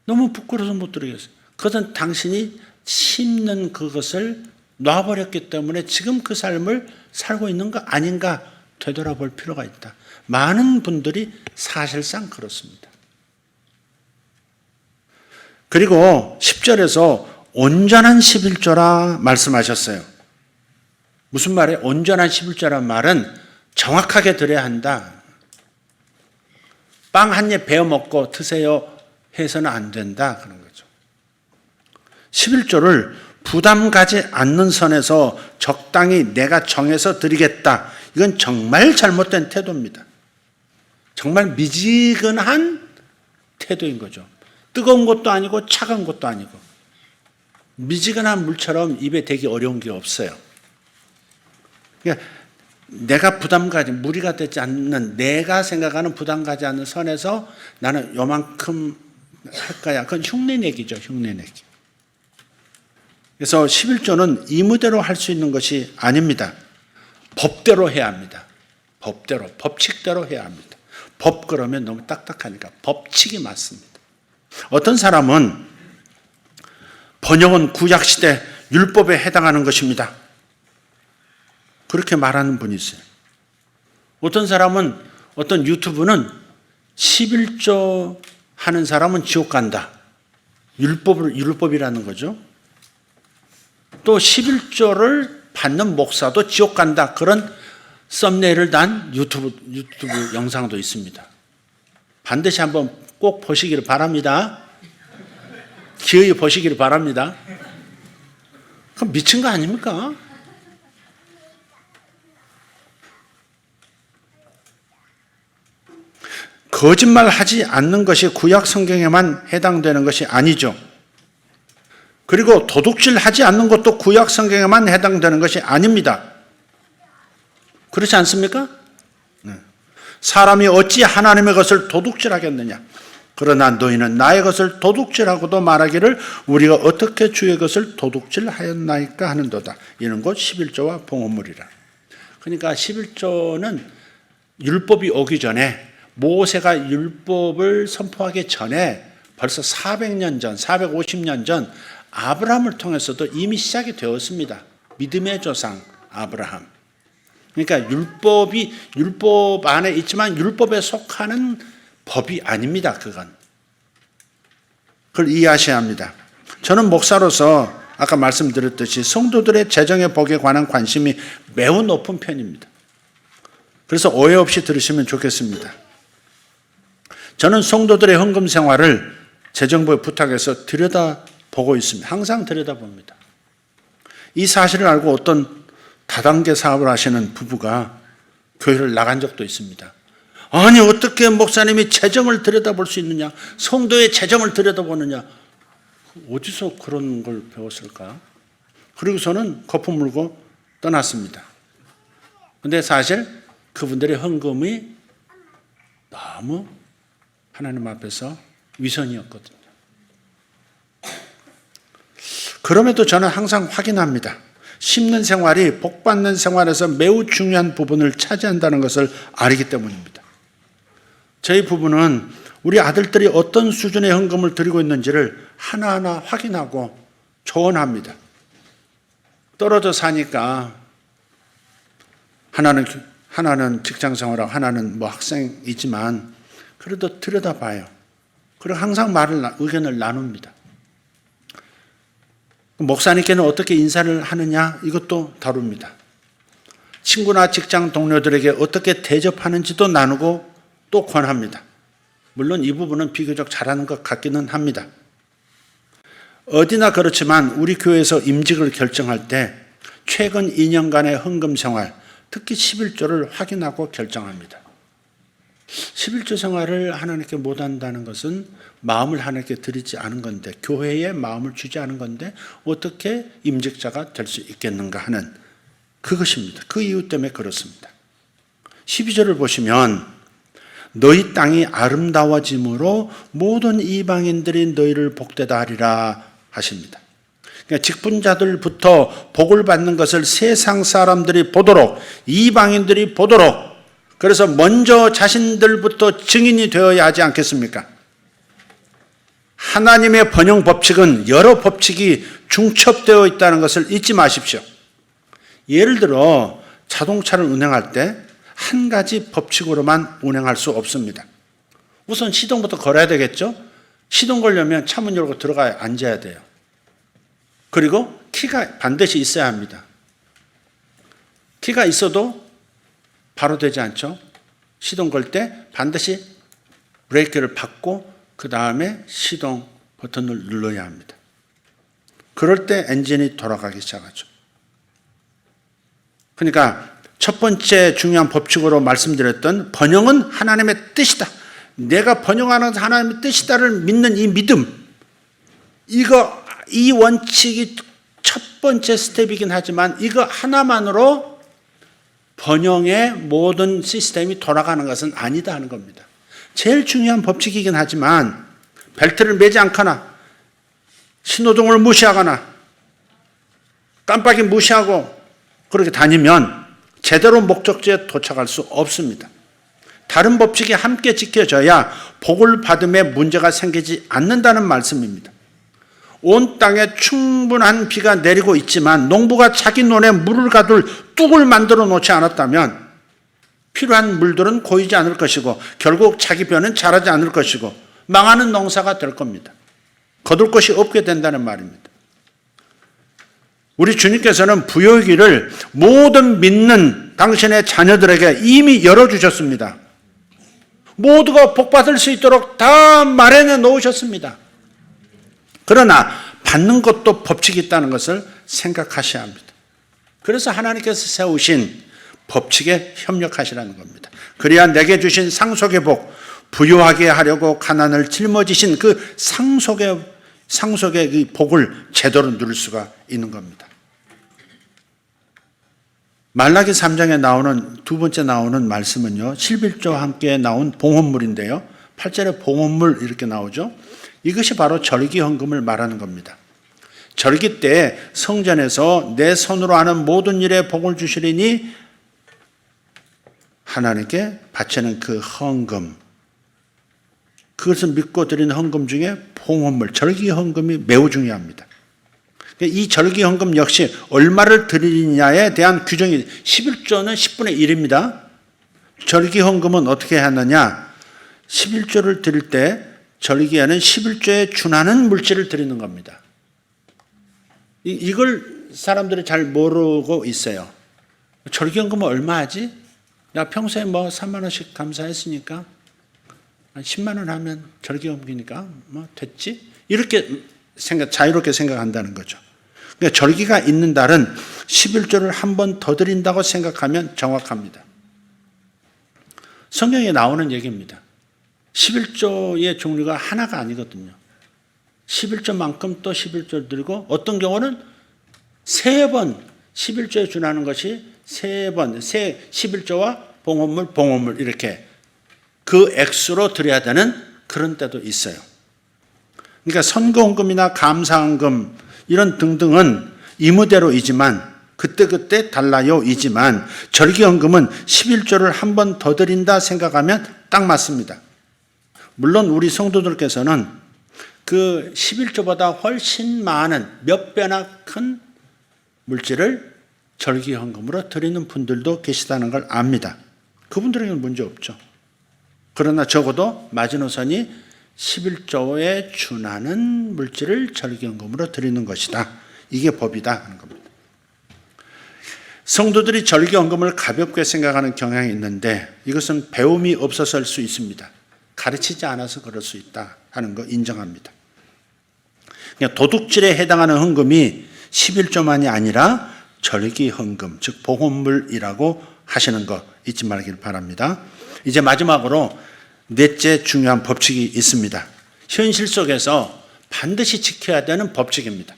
Speaker 1: 너무 부끄러워서 못 드리겠어요. 그것은 당신이 심는 그것을 놔버렸기 때문에 지금 그 삶을 살고 있는 거 아닌가 되돌아볼 필요가 있다. 많은 분들이 사실상 그렇습니다. 그리고 10절에서 온전한 11조라 말씀하셨어요. 무슨 말이에요? 온전한 11조란 말은 정확하게 드려야 한다. 빵 한 입 베어 먹고 드세요 해서는 안 된다. 그런 거죠. 11조를 부담 가지 않는 선에서 적당히 내가 정해서 드리겠다. 이건 정말 잘못된 태도입니다. 정말 미지근한 태도인 거죠. 뜨거운 것도 아니고 차가운 것도 아니고 미지근한 물처럼 입에 대기 어려운 게 없어요. 그러니까 내가 부담 가지, 무리가 되지 않는, 내가 생각하는 부담 가지 않는 선에서 나는 요만큼 할 거야. 그건 흉내내기죠, 흉내내기. 그래서 11조는 이무대로 할 수 있는 것이 아닙니다. 법대로 해야 합니다. 법대로, 법칙대로 해야 합니다. 법 그러면 너무 딱딱하니까 법칙이 맞습니다. 어떤 사람은 번역은 구약시대 율법에 해당하는 것입니다. 그렇게 말하는 분이 있어요. 어떤 사람은, 어떤 유튜브는 11조 하는 사람은 지옥 간다. 율법이라는 거죠. 또 11조를 받는 목사도 지옥 간다. 그런 썸네일을 단 유튜브 영상도 있습니다. 반드시 한번 꼭 보시기를 바랍니다. 기어이 보시기를 바랍니다. 그럼 미친 거 아닙니까? 거짓말하지 않는 것이 구약 성경에만 해당되는 것이 아니죠. 그리고 도둑질하지 않는 것도 구약 성경에만 해당되는 것이 아닙니다. 그렇지 않습니까? 사람이 어찌 하나님의 것을 도둑질하겠느냐. 그러나 너희는 나의 것을 도둑질하고도 말하기를 우리가 어떻게 주의 것을 도둑질하였나이까 하는도다. 이는 곧 11조와 봉헌물이라. 그러니까 11조는 율법이 오기 전에, 모세가 율법을 선포하기 전에 벌써 400년 전, 450년 전 아브라함을 통해서도 이미 시작이 되었습니다. 믿음의 조상 아브라함. 그러니까 율법이 율법 안에 있지만 율법에 속하는 법이 아닙니다. 그건. 그걸 이해하셔야 합니다. 저는 목사로서 아까 말씀드렸듯이 성도들의 재정의 복에 관한 관심이 매우 높은 편입니다. 그래서 오해 없이 들으시면 좋겠습니다. 저는 성도들의 헌금 생활을 재정부에 부탁해서 들여다보고 있습니다. 항상 들여다봅니다. 이 사실을 알고 어떤 다단계 사업을 하시는 부부가 교회를 나간 적도 있습니다. 아니 어떻게 목사님이 재정을 들여다볼 수 있느냐, 성도의 재정을 들여다보느냐, 어디서 그런 걸 배웠을까? 그리고서는 거품 물고 떠났습니다. 그런데 사실 그분들의 헌금이 너무 하나님 앞에서 위선이었거든요. 그럼에도 저는 항상 확인합니다. 심는 생활이 복받는 생활에서 매우 중요한 부분을 차지한다는 것을 알기 때문입니다. 저희 부부는 우리 아들들이 어떤 수준의 헌금을 드리고 있는지를 하나하나 확인하고 조언합니다. 떨어져 사니까 하나는 직장 생활하고 하나는 뭐 학생이지만 그래도 들여다봐요. 그리고 항상 의견을 나눕니다. 목사님께는 어떻게 인사를 하느냐 이것도 다룹니다. 친구나 직장 동료들에게 어떻게 대접하는지도 나누고 또 권합니다. 물론 이 부분은 비교적 잘하는 것 같기는 합니다. 어디나 그렇지만 우리 교회에서 임직을 결정할 때 최근 2년간의 헌금 생활, 특히 11조를 확인하고 결정합니다. 11조 생활을 하나님께 못한다는 것은 마음을 하나님께 드리지 않은 건데, 교회에 마음을 주지 않은 건데 어떻게 임직자가 될 수 있겠는가 하는 그것입니다. 그 이유 때문에 그렇습니다. 12절을 보시면 너희 땅이 아름다워짐으로 모든 이방인들이 너희를 복되다 하리라 하십니다. 그러니까 직분자들부터 복을 받는 것을 세상 사람들이 보도록, 이방인들이 보도록, 그래서 먼저 자신들부터 증인이 되어야 하지 않겠습니까? 하나님의 번영 법칙은 여러 법칙이 중첩되어 있다는 것을 잊지 마십시오. 예를 들어 자동차를 운행할 때 한 가지 법칙으로만 운행할 수 없습니다. 우선 시동부터 걸어야 되겠죠? 시동 걸려면 차문 열고 들어가야 앉아야 돼요. 그리고 키가 반드시 있어야 합니다. 키가 있어도 바로 되지 않죠? 시동 걸 때 반드시 브레이크를 밟고 그 다음에 시동 버튼을 눌러야 합니다. 그럴 때 엔진이 돌아가기 시작하죠. 그러니까 첫 번째 중요한 법칙으로 말씀드렸던 번영은 하나님의 뜻이다. 내가 번영하는 하나님의 뜻이다를 믿는 이 믿음, 이 원칙이 첫 번째 스텝이긴 하지만 이거 하나만으로 번영의 모든 시스템이 돌아가는 것은 아니다 하는 겁니다. 제일 중요한 법칙이긴 하지만 벨트를 매지 않거나 신호등을 무시하거나 깜빡이 무시하고 그렇게 다니면 제대로 목적지에 도착할 수 없습니다. 다른 법칙이 함께 지켜져야 복을 받음에 문제가 생기지 않는다는 말씀입니다. 온 땅에 충분한 비가 내리고 있지만 농부가 자기 논에 물을 가둘 뚝을 만들어 놓지 않았다면 필요한 물들은 고이지 않을 것이고 결국 자기 벼는 자라지 않을 것이고 망하는 농사가 될 겁니다. 거둘 것이 없게 된다는 말입니다. 우리 주님께서는 부요의 길을 모든 믿는 당신의 자녀들에게 이미 열어주셨습니다. 모두가 복받을 수 있도록 다 마련해 놓으셨습니다. 그러나 받는 것도 법칙이 있다는 것을 생각하셔야 합니다. 그래서 하나님께서 세우신 법칙에 협력하시라는 겁니다. 그래야 내게 주신 상속의 복, 부유하게 하려고 가난을 짊어지신 그 상속의 그 복을 제대로 누릴 수가 있는 겁니다. 말라기 3장에 나오는 두 번째 나오는 말씀은요, 11조와 함께 나온 봉헌물인데요. 8절에 봉헌물 이렇게 나오죠. 이것이 바로 절기 헌금을 말하는 겁니다. 절기 때 성전에서 내 손으로 하는 모든 일에 복을 주시리니 하나님께 바치는 그 헌금, 그것을 믿고 드리는 헌금 중에 봉헌물, 절기 헌금이 매우 중요합니다. 이 절기 헌금 역시 얼마를 드리느냐에 대한 규정이 11조는 10분의 1입니다. 절기 헌금은 어떻게 하느냐? 11조를 드릴 때 절기에는 11조에 준하는 물질을 드리는 겁니다. 이걸 사람들이 잘 모르고 있어요. 절기 헌금은 얼마 하지? 야, 평소에 뭐 3만 원씩 감사했으니까 10만 원 하면 절기 헌금이니까 뭐 됐지? 이렇게 자유롭게 생각한다는 거죠. 그러니까 절기가 있는 달은 11조를 한 번 더 드린다고 생각하면 정확합니다. 성경에 나오는 얘기입니다. 11조의 종류가 하나가 아니거든요. 11조만큼 또 11조를 드리고 어떤 경우는 3번 11조에 준하는 것이 3번 11조와 봉헌물 이렇게 그 액수로 드려야 되는 그런 때도 있어요. 그러니까 선거헌금이나 감사헌금 이런 등등은 의무대로이지만 그때 달라요이지만 절기헌금은 11조를 한 번 더 드린다 생각하면 딱 맞습니다. 물론 우리 성도들께서는 그 11조보다 훨씬 많은 몇 배나 큰 물질을 절기헌금으로 드리는 분들도 계시다는 걸 압니다. 그분들에게는 문제 없죠. 그러나 적어도 마지노선이 11조에 준하는 물질을 절기헌금으로 드리는 것이다. 이게 법이다 하는 겁니다. 성도들이 절기헌금을 가볍게 생각하는 경향이 있는데 이것은 배움이 없어서일 수 있습니다. 가르치지 않아서 그럴 수 있다 하는 거 인정합니다. 그냥 도둑질에 해당하는 헌금이 11조만이 아니라 절기헌금, 즉 보험물이라고 하시는 거 잊지 말길 바랍니다. 이제 마지막으로 넷째 중요한 법칙이 있습니다. 현실 속에서 반드시 지켜야 되는 법칙입니다.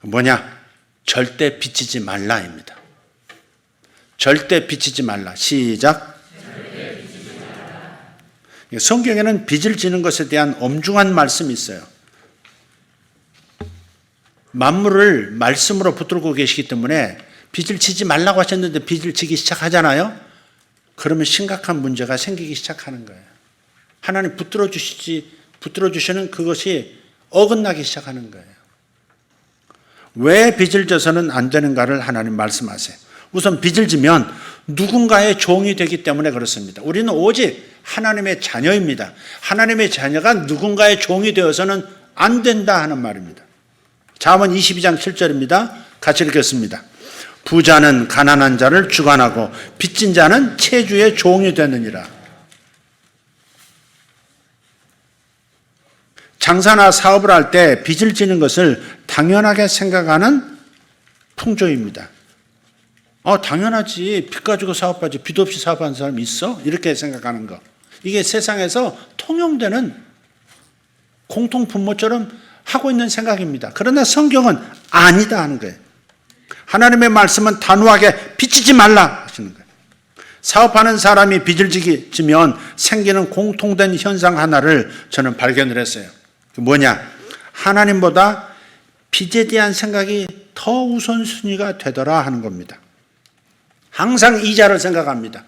Speaker 1: 뭐냐? 절대 빚지지 말라입니다. 절대 빚지지 말라. 시작. 성경에는 빚을 지는 것에 대한 엄중한 말씀이 있어요. 만물을 말씀으로 붙들고 계시기 때문에 빚을 지지 말라고 하셨는데 빚을 지기 시작하잖아요. 그러면 심각한 문제가 생기기 시작하는 거예요. 하나님 붙들어 주시는 그것이 어긋나기 시작하는 거예요. 왜 빚을 져서는 안 되는가를 하나님 말씀하세요. 우선 빚을 지면 누군가의 종이 되기 때문에 그렇습니다. 우리는 오직 하나님의 자녀입니다. 하나님의 자녀가 누군가의 종이 되어서는 안 된다 하는 말입니다. 잠언 22장 7절입니다. 같이 읽겠습니다. 부자는 가난한 자를 주관하고 빚진 자는 채주의 종이 되느니라. 장사나 사업을 할 때 빚을 지는 것을 당연하게 생각하는 풍조입니다. 당연하지. 빚 가지고 사업하지. 빚 없이 사업하는 사람 있어? 이렇게 생각하는 거. 이게 세상에서 통용되는 공통분모처럼 하고 있는 생각입니다. 그러나 성경은 아니다 하는 거예요. 하나님의 말씀은 단호하게 빚지지 말라 하시는 거예요. 사업하는 사람이 빚을 지면 생기는 공통된 현상 하나를 저는 발견을 했어요. 뭐냐? 하나님보다 빚에 대한 생각이 더 우선순위가 되더라 하는 겁니다. 항상 이자를 생각합니다.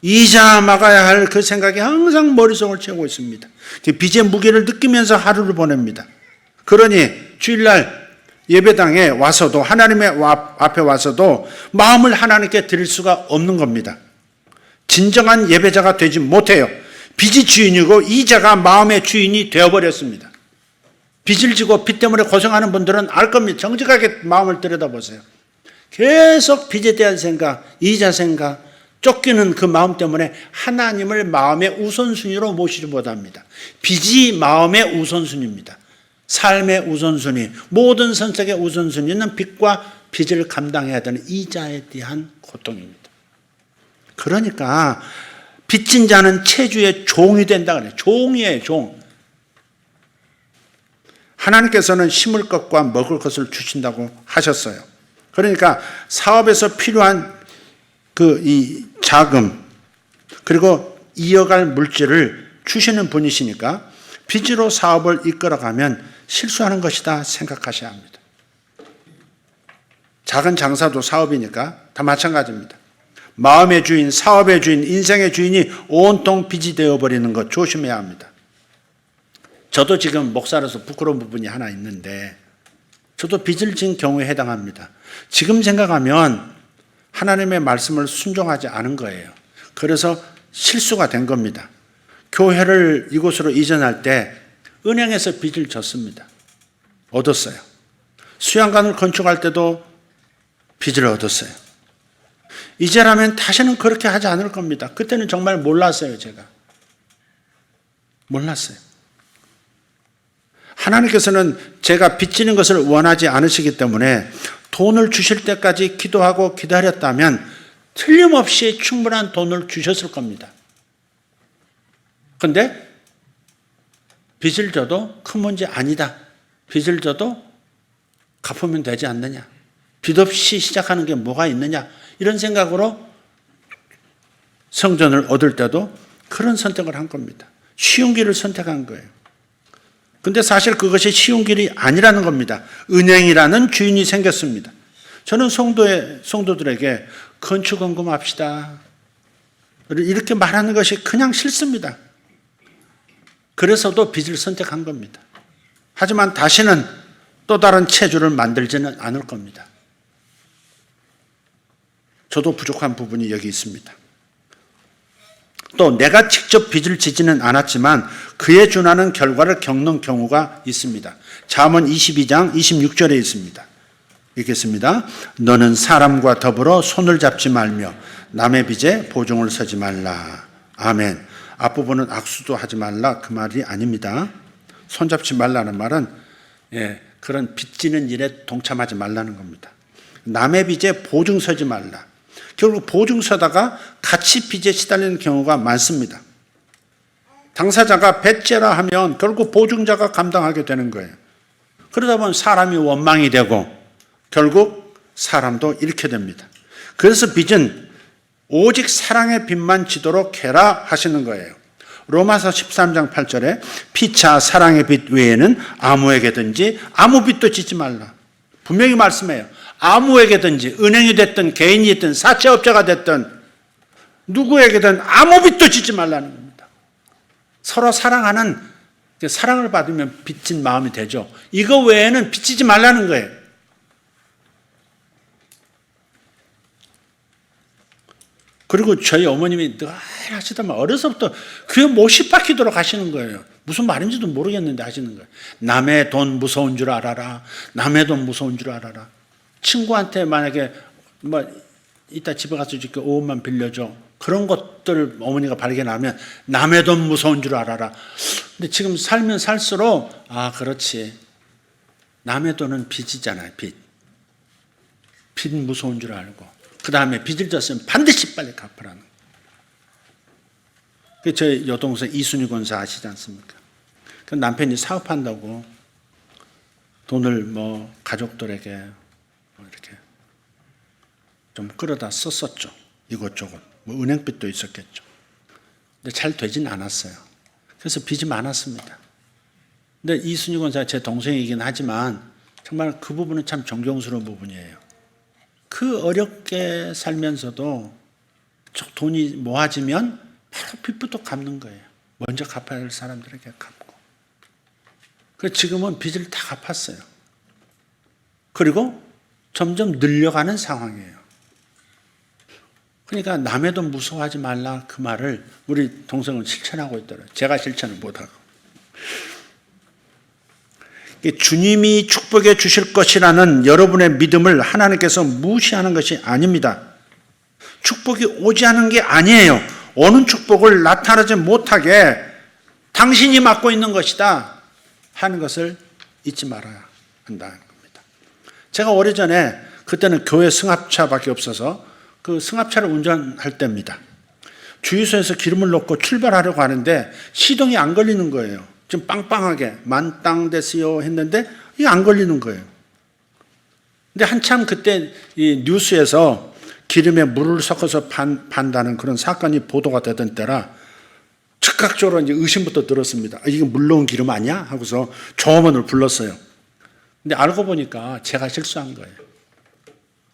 Speaker 1: 이자 막아야 할 그 생각이 항상 머릿속을 채우고 있습니다. 빚의 무게를 느끼면서 하루를 보냅니다. 그러니 주일날 예배당에 와서도 하나님의 앞에 와서도 마음을 하나님께 드릴 수가 없는 겁니다. 진정한 예배자가 되지 못해요. 빚이 주인이고 이자가 마음의 주인이 되어버렸습니다. 빚을 지고 빚 때문에 고생하는 분들은 알 겁니다. 정직하게 마음을 들여다보세요. 계속 빚에 대한 생각, 이자 생각, 쫓기는 그 마음 때문에 하나님을 마음의 우선순위로 모시지 못합니다. 빚이 마음의 우선순위입니다. 삶의 우선순위, 모든 선택의 우선순위는 빚과 빚을 감당해야 되는 이자에 대한 고통입니다. 그러니까 빚진 자는 채주의 종이 된다 그래요. 종이에요, 종. 하나님께서는 심을 것과 먹을 것을 주신다고 하셨어요. 그러니까 사업에서 필요한 이 자금 그리고 이어갈 물질을 주시는 분이시니까 빚으로 사업을 이끌어가면 실수하는 것이다 생각하셔야 합니다. 작은 장사도 사업이니까 다 마찬가지입니다. 마음의 주인, 사업의 주인, 인생의 주인이 온통 빚이 되어버리는 것 조심해야 합니다. 저도 지금 목사로서 부끄러운 부분이 하나 있는데 저도 빚을 진 경우에 해당합니다. 지금 생각하면 하나님의 말씀을 순종하지 않은 거예요. 그래서 실수가 된 겁니다. 교회를 이곳으로 이전할 때 은행에서 빚을 졌습니다. 얻었어요. 수양관을 건축할 때도 빚을 얻었어요. 이제라면 다시는 그렇게 하지 않을 겁니다. 그때는 정말 몰랐어요, 제가. 몰랐어요. 하나님께서는 제가 빚지는 것을 원하지 않으시기 때문에 돈을 주실 때까지 기도하고 기다렸다면 틀림없이 충분한 돈을 주셨을 겁니다. 그런데 빚을 져도 큰 문제 아니다. 빚을 져도 갚으면 되지 않느냐. 빚 없이 시작하는 게 뭐가 있느냐. 이런 생각으로 성전을 얻을 때도 그런 선택을 한 겁니다. 쉬운 길을 선택한 거예요. 근데 사실 그것이 쉬운 길이 아니라는 겁니다. 은행이라는 주인이 생겼습니다. 저는 성도들에게 건축헌금합시다. 이렇게 말하는 것이 그냥 싫습니다. 그래서도 빚을 선택한 겁니다. 하지만 다시는 또 다른 체주를 만들지는 않을 겁니다. 저도 부족한 부분이 여기 있습니다. 또 내가 직접 빚을 지지는 않았지만 그에 준하는 결과를 겪는 경우가 있습니다. 잠언 22장 26절에 있습니다. 읽겠습니다. 너는 사람과 더불어 손을 잡지 말며 남의 빚에 보증을 서지 말라. 아멘. 앞부분은 악수도 하지 말라 그 말이 아닙니다. 손잡지 말라는 말은 그런 빚지는 일에 동참하지 말라는 겁니다. 남의 빚에 보증 서지 말라. 결국 보증 서다가 같이 빚에 시달리는 경우가 많습니다. 당사자가 배째라 하면 결국 보증자가 감당하게 되는 거예요. 그러다 보면 사람이 원망이 되고 결국 사람도 잃게 됩니다. 그래서 빚은 오직 사랑의 빚만 지도록 해라 하시는 거예요. 로마서 13장 8절에 피차 사랑의 빚 외에는 아무에게든지 아무 빚도 지지 말라. 분명히 말씀해요. 아무에게든지 은행이 됐든 개인이 됐든 사채업자가 됐든 누구에게든 아무 빚도 지지 말라는 겁니다. 서로 사랑하는, 사랑을 받으면 빚진 마음이 되죠. 이거 외에는 빚지지 말라는 거예요. 그리고 저희 어머님이 늘 하시다만 어려서부터 그게 못이 박히도록 하시는 거예요. 무슨 말인지도 모르겠는데 하시는 거예요. 남의 돈 무서운 줄 알아라. 남의 돈 무서운 줄 알아라. 친구한테 만약에 이따 집에 가서 이렇게 5원만 빌려줘. 그런 것들 어머니가 발견하면 남의 돈 무서운 줄 알아라. 근데 지금 살면 살수록 그렇지. 남의 돈은 빚이잖아요. 빚 무서운 줄 알고. 그 다음에 빚을 졌으면 반드시 빨리 갚으라는 거예요. 저희 여동생 이순희 권사 아시지 않습니까? 그 남편이 사업한다고 돈을 가족들에게 이렇게 좀 끌어다 썼었죠. 이것저것. 은행빚도 있었겠죠. 근데 잘 되진 않았어요. 그래서 빚이 많았습니다. 근데 이순희 권사가 제 동생이긴 하지만 정말 그 부분은 참 존경스러운 부분이에요. 그 어렵게 살면서도 돈이 모아지면 바로 빚부터 갚는 거예요. 먼저 갚아야 할 사람들에게 갚고. 그래서 지금은 빚을 다 갚았어요. 그리고 점점 늘려가는 상황이에요. 그러니까 남의 돈 무서워하지 말라 그 말을 우리 동생은 실천하고 있더라고요. 제가 실천을 못하고. 주님이 축복해 주실 것이라는 여러분의 믿음을 하나님께서 무시하는 것이 아닙니다. 축복이 오지 않은 게 아니에요. 오는 축복을 나타나지 못하게 당신이 맡고 있는 것이다 하는 것을 잊지 말아야 한다는 겁니다. 제가 오래전에 그때는 교회 승합차밖에 없어서 그 승합차를 운전할 때입니다. 주유소에서 기름을 넣고 출발하려고 하는데 시동이 안 걸리는 거예요. 좀 빵빵하게 만땅 됐어요 했는데 이게 안 걸리는 거예요. 근데 한참 그때 이 뉴스에서 기름에 물을 섞어서 판다는 그런 사건이 보도가 되던 때라 즉각적으로 이제 의심부터 들었습니다. 이게 물 넣은 기름 아니야? 하고서 조업원을 불렀어요. 근데 알고 보니까 제가 실수한 거예요.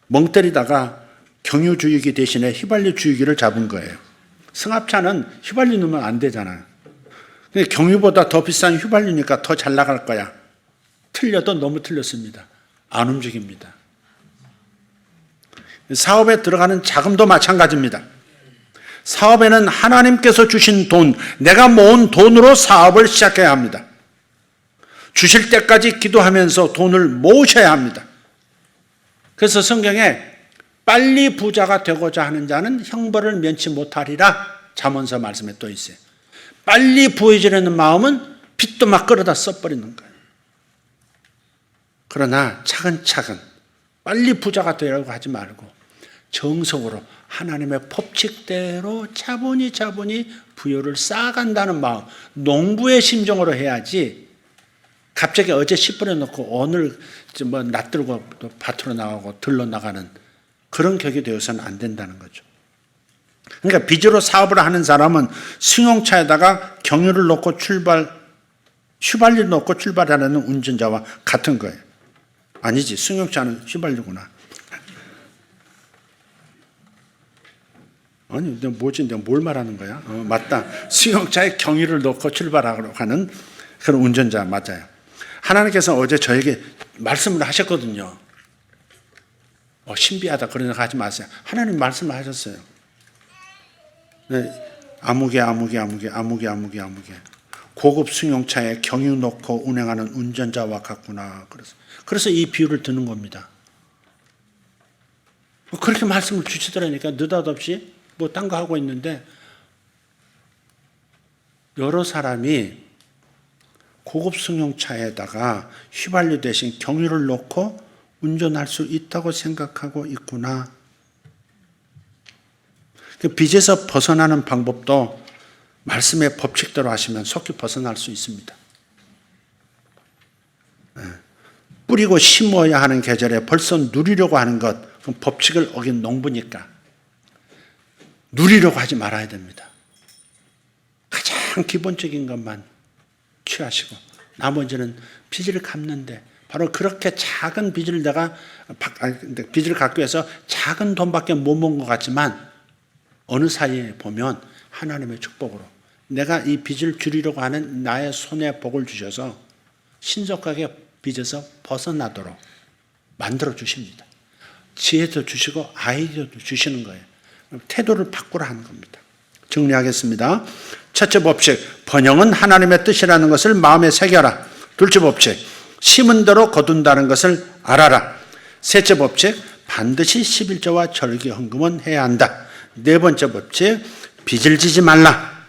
Speaker 1: 멍 때리다가 경유주유기 대신에 휘발유 주유기를 잡은 거예요. 승합차는 휘발유 넣으면 안 되잖아요. 근데 경유보다 더 비싼 휘발유니까 더 잘 나갈 거야. 틀려도 너무 틀렸습니다. 안 움직입니다. 사업에 들어가는 자금도 마찬가지입니다. 사업에는 하나님께서 주신 돈, 내가 모은 돈으로 사업을 시작해야 합니다. 주실 때까지 기도하면서 돈을 모으셔야 합니다. 그래서 성경에 빨리 부자가 되고자 하는 자는 형벌을 면치 못하리라 잠언서 말씀에 또 있어요. 빨리 부해지려는 마음은 빚도 막 끌어다 써버리는 거예요. 그러나 차근차근 빨리 부자가 되려고 하지 말고 정석으로 하나님의 법칙대로 차분히 부여를 쌓아간다는 마음, 농부의 심정으로 해야지 갑자기 어제 씨 뿌려놓고 오늘 낯들고 또 밭으로 나가고 들러 나가는 그런 격이 되어서는 안 된다는 거죠. 그러니까 빚으로 사업을 하는 사람은 승용차에다가 경유를 넣고 휘발유를 넣고 출발하는 운전자와 같은 거예요. 아니지, 승용차는 휘발유구나. 아니, 내가 뭐지? 내가 뭘 말하는 거야? 맞다. 승용차에 경위를 놓고 출발하려고 하는 그런 운전자 맞아요. 하나님께서 어제 저에게 말씀을 하셨거든요. 신비하다 그런 생각 하지 마세요. 하나님 말씀을 하셨어요. 네, 아무개 고급 승용차에 경유 놓고 운행하는 운전자와 같구나. 그래서 이 비유를 듣는 겁니다. 그렇게 말씀을 주시더라니까 느닷없이 뭐 딴 거 하고 있는데 여러 사람이 고급 승용차에다가 휘발유 대신 경유를 놓고 운전할 수 있다고 생각하고 있구나. 그 빚에서 벗어나는 방법도 말씀의 법칙대로 하시면 속히 벗어날 수 있습니다. 뿌리고 심어야 하는 계절에 벌써 누리려고 하는 것, 그럼 법칙을 어긴 농부니까 누리려고 하지 말아야 됩니다. 가장 기본적인 것만 취하시고 나머지는 빚을 갚는데 바로 그렇게 작은 빚을 빚을 갚기 위해서 작은 돈밖에 못 모은 것 같지만 어느 사이에 보면 하나님의 축복으로 내가 이 빚을 줄이려고 하는 나의 손에 복을 주셔서 신속하게 빚에서 벗어나도록 만들어 주십니다. 지혜도 주시고 아이디어도 주시는 거예요. 태도를 바꾸라 하는 겁니다. 정리하겠습니다. 첫째 법칙, 번영은 하나님의 뜻이라는 것을 마음에 새겨라. 둘째 법칙, 심은 대로 거둔다는 것을 알아라. 셋째 법칙, 반드시 11조와 절기 헌금은 해야 한다. 네 번째 법칙, 빚을 지지 말라.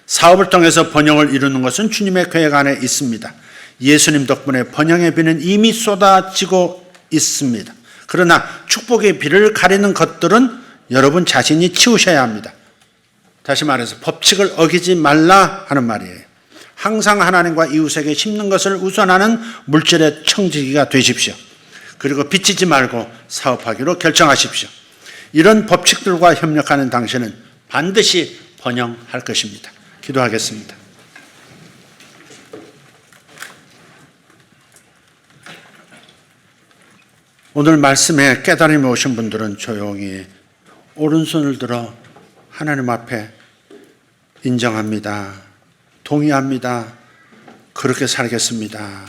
Speaker 1: 사업을 통해서 번영을 이루는 것은 주님의 계획 안에 있습니다. 예수님 덕분에 번영의 비는 이미 쏟아지고 있습니다. 그러나 축복의 비를 가리는 것들은 여러분 자신이 치우셔야 합니다. 다시 말해서 법칙을 어기지 말라 하는 말이에요. 항상 하나님과 이웃에게 심는 것을 우선하는 물질의 청지기가 되십시오. 그리고 빚지지 말고 사업하기로 결정하십시오. 이런 법칙들과 협력하는 당신은 반드시 번영할 것입니다. 기도하겠습니다. 오늘 말씀에 깨달음이 오신 분들은 조용히 오른손을 들어 하나님 앞에 인정합니다. 동의합니다. 그렇게 살겠습니다.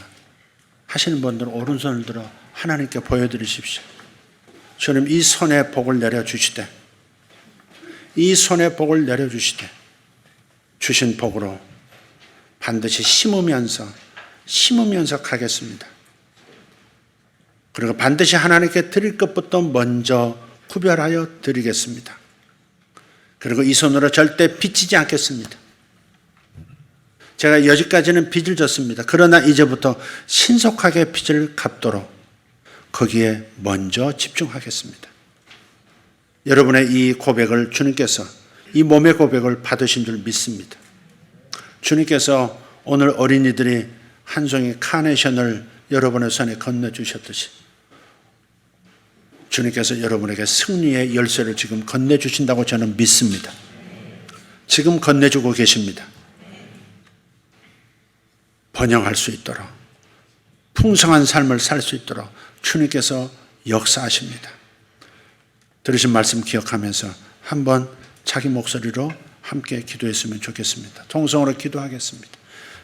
Speaker 1: 하시는 분들은 오른손을 들어 하나님께 보여드리십시오. 주님 이 손에 복을 내려주시되 이 손에 복을 내려주시되 주신 복으로 반드시 심으면서 가겠습니다. 그리고 반드시 하나님께 드릴 것부터 먼저 구별하여 드리겠습니다. 그리고 이 손으로 절대 빚지지 않겠습니다. 제가 여지까지는 빚을 졌습니다. 그러나 이제부터 신속하게 빚을 갚도록 거기에 먼저 집중하겠습니다. 여러분의 이 고백을 주님께서 이 몸의 고백을 받으신 줄 믿습니다. 주님께서 오늘 어린이들이 한 송이 카네이션을 여러분의 손에 건네주셨듯이 주님께서 여러분에게 승리의 열쇠를 지금 건네주신다고 저는 믿습니다. 지금 건네주고 계십니다. 번영할 수 있도록 풍성한 삶을 살 수 있도록 주님께서 역사하십니다. 들으신 말씀 기억하면서 한번 자기 목소리로 함께 기도했으면 좋겠습니다. 통성으로 기도하겠습니다.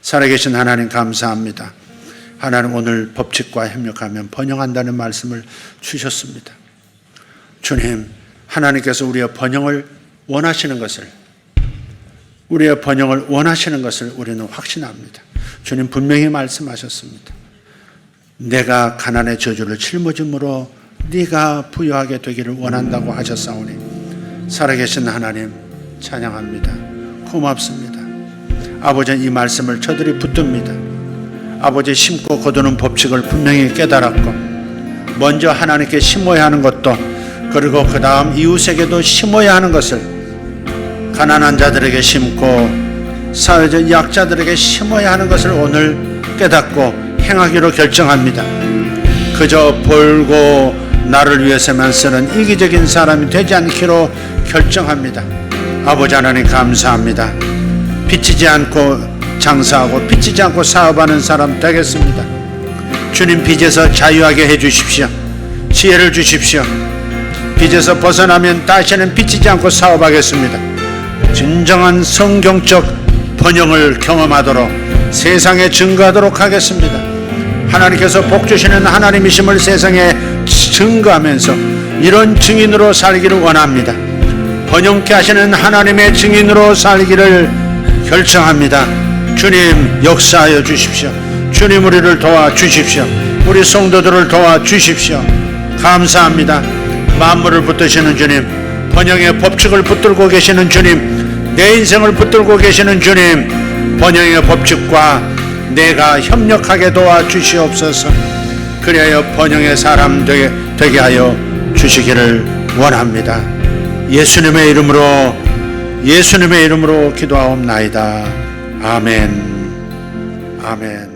Speaker 1: 살아계신 하나님 감사합니다. 하나님 오늘 법칙과 협력하면 번영한다는 말씀을 주셨습니다. 주님, 하나님께서 우리의 번영을 원하시는 것을 우리는 확신합니다. 주님 분명히 말씀하셨습니다. 내가 가난의 저주를 짊어짐으로 네가 부유하게 되기를 원한다고 하셨사오니 살아계신 하나님 찬양합니다. 고맙습니다. 아버지는 이 말씀을 저들이 붙듭니다. 아버지 심고 거두는 법칙을 분명히 깨달았고 먼저 하나님께 심어야 하는 것도 그리고 그 다음 이웃에게도 심어야 하는 것을 가난한 자들에게 심고 사회적 약자들에게 심어야 하는 것을 오늘 깨닫고 행하기로 결정합니다. 그저 벌고 나를 위해서만 쓰는 이기적인 사람이 되지 않기로 결정합니다. 아버지 하나님 감사합니다. 빚지지 않고 장사하고 빚지지 않고 사업하는 사람 되겠습니다. 주님 빚에서 자유하게 해주십시오. 지혜를 주십시오. 빛에서 벗어나면 다시는 비치지 않고 사업하겠습니다. 진정한 성경적 번영을 경험하도록 세상에 증거하도록 하겠습니다. 하나님께서 복 주시는 하나님이심을 세상에 증거하면서 이런 증인으로 살기를 원합니다. 번영케 하시는 하나님의 증인으로 살기를 결정합니다. 주님 역사하여 주십시오. 주님 우리를 도와주십시오. 우리 성도들을 도와주십시오. 감사합니다. 만물을 붙드시는 주님, 번영의 법칙을 붙들고 계시는 주님, 내 인생을 붙들고 계시는 주님, 번영의 법칙과 내가 협력하게 도와주시옵소서. 그리하여 번영의 사람 되게 하여 주시기를 원합니다. 예수님의 이름으로 기도하옵나이다. 아멘. 아멘.